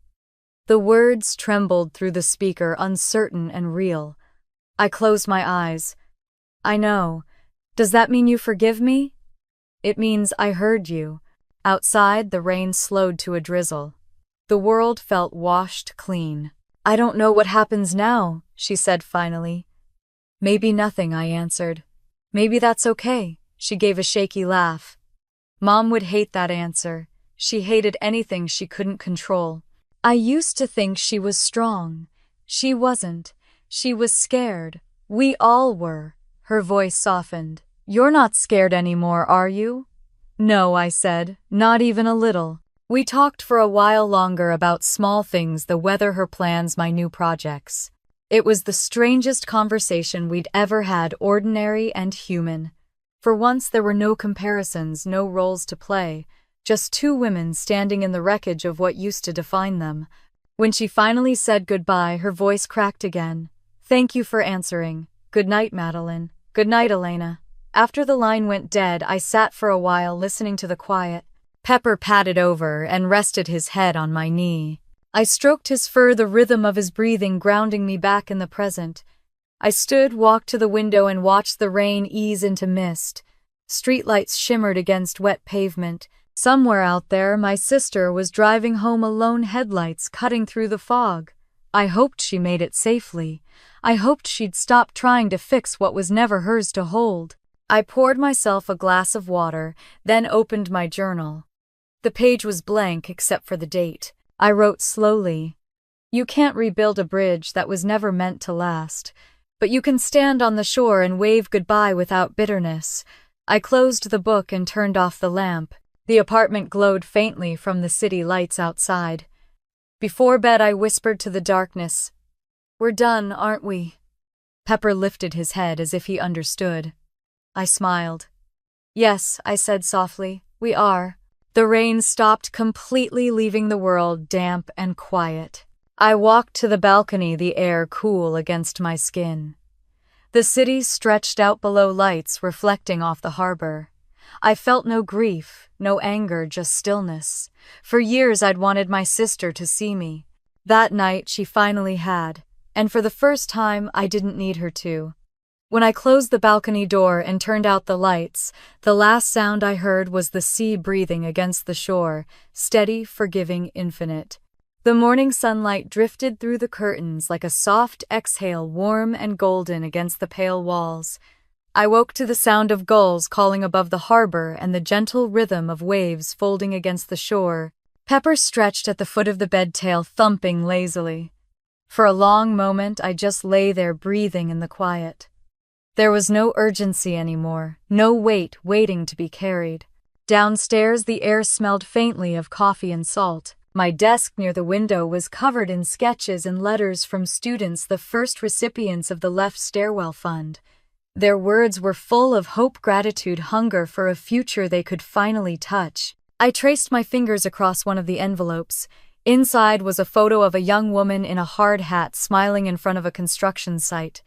Speaker 1: The words trembled through the speaker, uncertain and real. I closed my eyes. I know. Does that mean you forgive me? It means I heard you. Outside, the rain slowed to a drizzle. The world felt washed clean. I don't know what happens now, she said finally. Maybe nothing, I answered. Maybe that's okay. She gave a shaky laugh. Mom would hate that answer. She hated anything she couldn't control. I used to think she was strong. She wasn't. She was scared. We all were. Her voice softened. You're not scared anymore, are you? No, I said, not even a little. We talked for a while longer about small things, the weather, her plans, my new projects. It was the strangest conversation we'd ever had, ordinary and human. For once there were no comparisons, no roles to play, just 2 women standing in the wreckage of what used to define them. When she finally said goodbye, her voice cracked again. Thank you for answering. Good night, Madeline. Good night, Elena. After the line went dead, I sat for a while listening to the quiet. Pepper patted over and rested his head on my knee. I stroked his fur, the rhythm of his breathing grounding me back in the present. I stood, walked to the window and watched the rain ease into mist. Streetlights shimmered against wet pavement. Somewhere out there, my sister was driving home alone, headlights cutting through the fog. I hoped she made it safely. I hoped she'd stop trying to fix what was never hers to hold. I poured myself a glass of water, then opened my journal. The page was blank except for the date. I wrote slowly. You can't rebuild a bridge that was never meant to last, but you can stand on the shore and wave goodbye without bitterness. I closed the book and turned off the lamp. The apartment glowed faintly from the city lights outside. Before bed, I whispered to the darkness, "We're done, aren't we?" Pepper lifted his head as if he understood. I smiled. "Yes," I said softly, "we are." The rain stopped completely, leaving the world damp and quiet. I walked to the balcony, the air cool against my skin. The city stretched out below, lights reflecting off the harbor. I felt no grief, no anger, just stillness. For years I'd wanted my sister to see me. That night she finally had, and for the first time I didn't need her to. When I closed the balcony door and turned out the lights, the last sound I heard was the sea breathing against the shore, steady, forgiving, infinite. The morning sunlight drifted through the curtains like a soft exhale, warm and golden against the pale walls. I woke to the sound of gulls calling above the harbor and the gentle rhythm of waves folding against the shore. Pepper stretched at the foot of the bed, tail thumping lazily. For a long moment, I just lay there breathing in the quiet. There was no urgency anymore, no weight waiting to be carried. Downstairs, the air smelled faintly of coffee and salt. My desk near the window was covered in sketches and letters from students, the first recipients of the Left Stairwell Fund. Their words were full of hope, gratitude, hunger for a future they could finally touch. I traced my fingers across one of the envelopes. Inside was a photo of a young woman in a hard hat smiling in front of a construction site.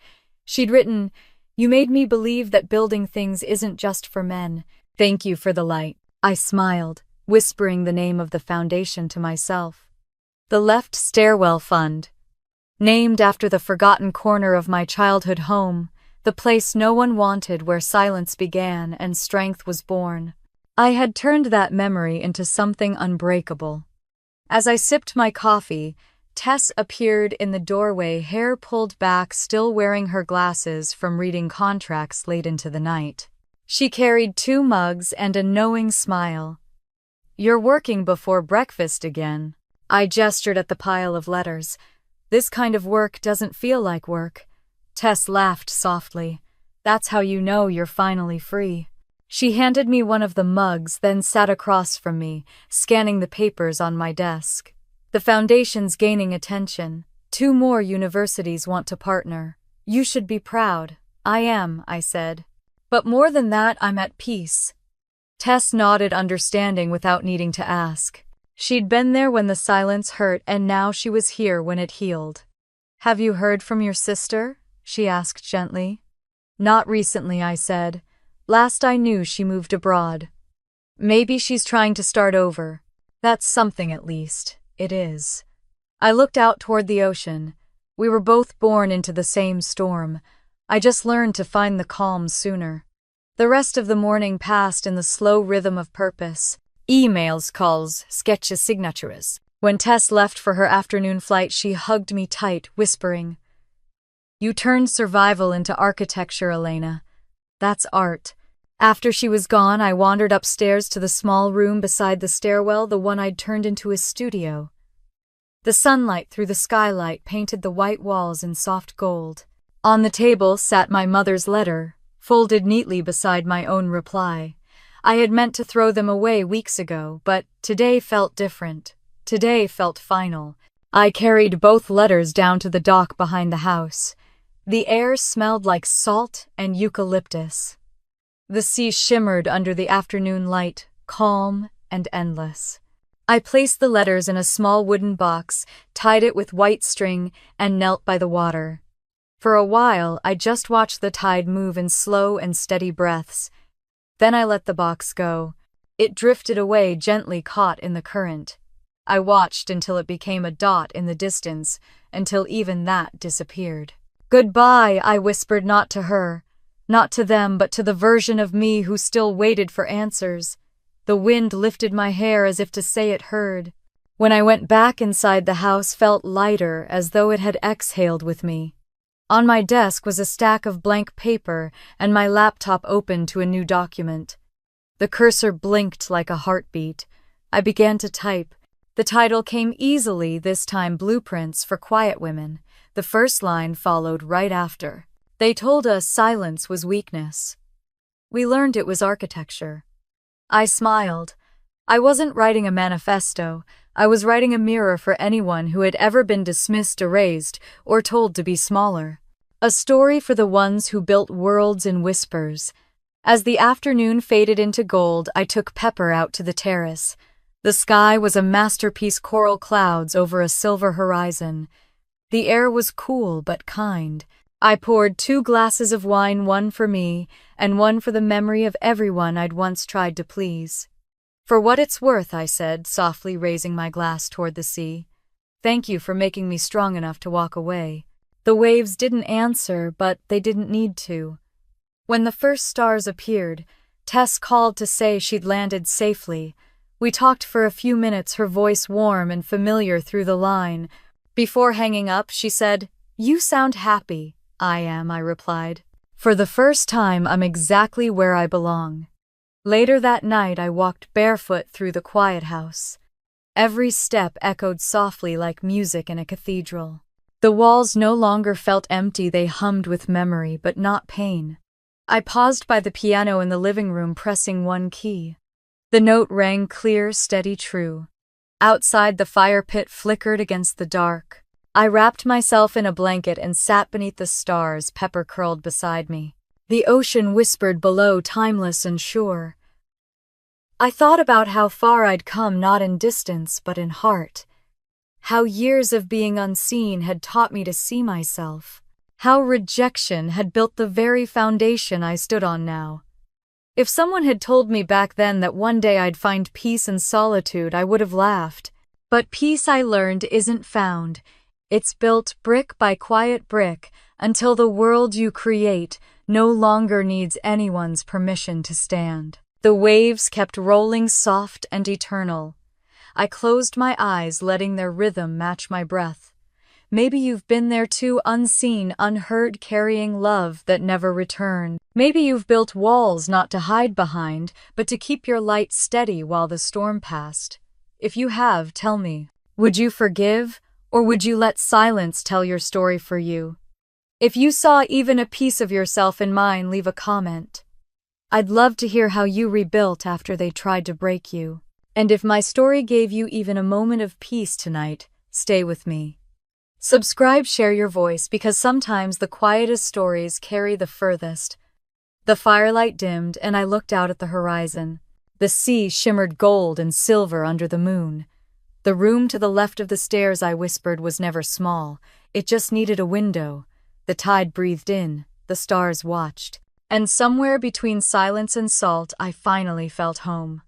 Speaker 1: She'd written, "You made me believe that building things isn't just for men. Thank you for the light." I smiled, whispering the name of the foundation to myself. The Left Stairwell Fund. Named after the forgotten corner of my childhood home, the place no one wanted, where silence began and strength was born. I had turned that memory into something unbreakable. As I sipped my coffee, Tess appeared in the doorway, hair pulled back, still wearing her glasses from reading contracts late into the night. She carried 2 mugs and a knowing smile. "You're working before breakfast again." I gestured at the pile of letters. "This kind of work doesn't feel like work." Tess laughed softly. "That's how you know you're finally free." She handed me one of the mugs, then sat across from me, scanning the papers on my desk. "The foundation's gaining attention. 2 more universities want to partner. You should be proud." "I am," I said. "But more than that, I'm at peace." Tess nodded, understanding without needing to ask. She'd been there when the silence hurt, and now she was here when it healed. "Have you heard from your sister?" she asked gently. "Not recently," I said. "Last I knew, she moved abroad. Maybe she's trying to start over. That's something, at least." "It is." I looked out toward the ocean. We were both born into the same storm. I just learned to find the calm sooner. The rest of the morning passed in the slow rhythm of purpose. Emails, calls, sketches, signatures. When Tess left for her afternoon flight, she hugged me tight, whispering, "You turned survival into architecture, Elena. That's art." After she was gone, I wandered upstairs to the small room beside the stairwell, the one I'd turned into a studio. The sunlight through the skylight painted the white walls in soft gold. On the table sat my mother's letter, folded neatly beside my own reply. I had meant to throw them away weeks ago, but today felt different. Today felt final. I carried both letters down to the dock behind the house. The air smelled like salt and eucalyptus. The sea shimmered under the afternoon light, calm and endless. I placed the letters in a small wooden box, tied it with white string, and knelt by the water. For a while, I just watched the tide move in slow and steady breaths. Then I let the box go. It drifted away, gently caught in the current. I watched until it became a dot in the distance, until even that disappeared. "Goodbye," I whispered, not to her, not to them, but to the version of me who still waited for answers. The wind lifted my hair as if to say it heard. When I went back inside, the house felt lighter, as though it had exhaled with me. On my desk was a stack of blank paper and my laptop open to a new document. The cursor blinked like a heartbeat. I began to type. The title came easily, this time Blueprints for Quiet Women. The first line followed right after. They told us silence was weakness. We learned it was architecture. I smiled. I wasn't writing a manifesto. I was writing a mirror for anyone who had ever been dismissed, erased, or told to be smaller. A story for the ones who built worlds in whispers. As the afternoon faded into gold, I took Pepper out to the terrace. The sky was a masterpiece, coral clouds over a silver horizon. The air was cool but kind. I poured 2 glasses of wine, one for me and one for the memory of everyone I'd once tried to please. For what it's worth, I said, softly raising my glass toward the sea. Thank you for making me strong enough to walk away. The waves didn't answer, but they didn't need to. When the first stars appeared, Tess called to say she'd landed safely. We talked for a few minutes, her voice warm and familiar through the line. Before hanging up, she said, "You sound happy." "I am," I replied. "For the first time, I'm exactly where I belong." Later that night, I walked barefoot through the quiet house. Every step echoed softly like music in a cathedral. The walls no longer felt empty, they hummed with memory, but not pain. I paused by the piano in the living room, pressing one key. The note rang clear, steady, true. Outside, the fire pit flickered against the dark. I wrapped myself in a blanket and sat beneath the stars, Pepper curled beside me. The ocean whispered below, timeless and sure. I thought about how far I'd come, not in distance, but in heart. How years of being unseen had taught me to see myself. How rejection had built the very foundation I stood on now. If someone had told me back then that one day I'd find peace in solitude, I would have laughed. But peace, I learned, isn't found. It's built brick by quiet brick until the world you create no longer needs anyone's permission to stand. The waves kept rolling, soft and eternal. I closed my eyes, letting their rhythm match my breath. Maybe you've been there too, unseen, unheard, carrying love that never returned. Maybe you've built walls not to hide behind, but to keep your light steady while the storm passed. If you have, tell me. Would you forgive, or would you let silence tell your story for you? If you saw even a piece of yourself in mine, leave a comment. I'd love to hear how you rebuilt after they tried to break you. And if my story gave you even a moment of peace tonight, stay with me. Subscribe, share your voice, because sometimes the quietest stories carry the furthest. The firelight dimmed, and I looked out at the horizon. The sea shimmered gold and silver under the moon. The room to the left of the stairs, I whispered, was never small. It just needed a window. The tide breathed in, the stars watched. And somewhere between silence and salt, I finally felt home.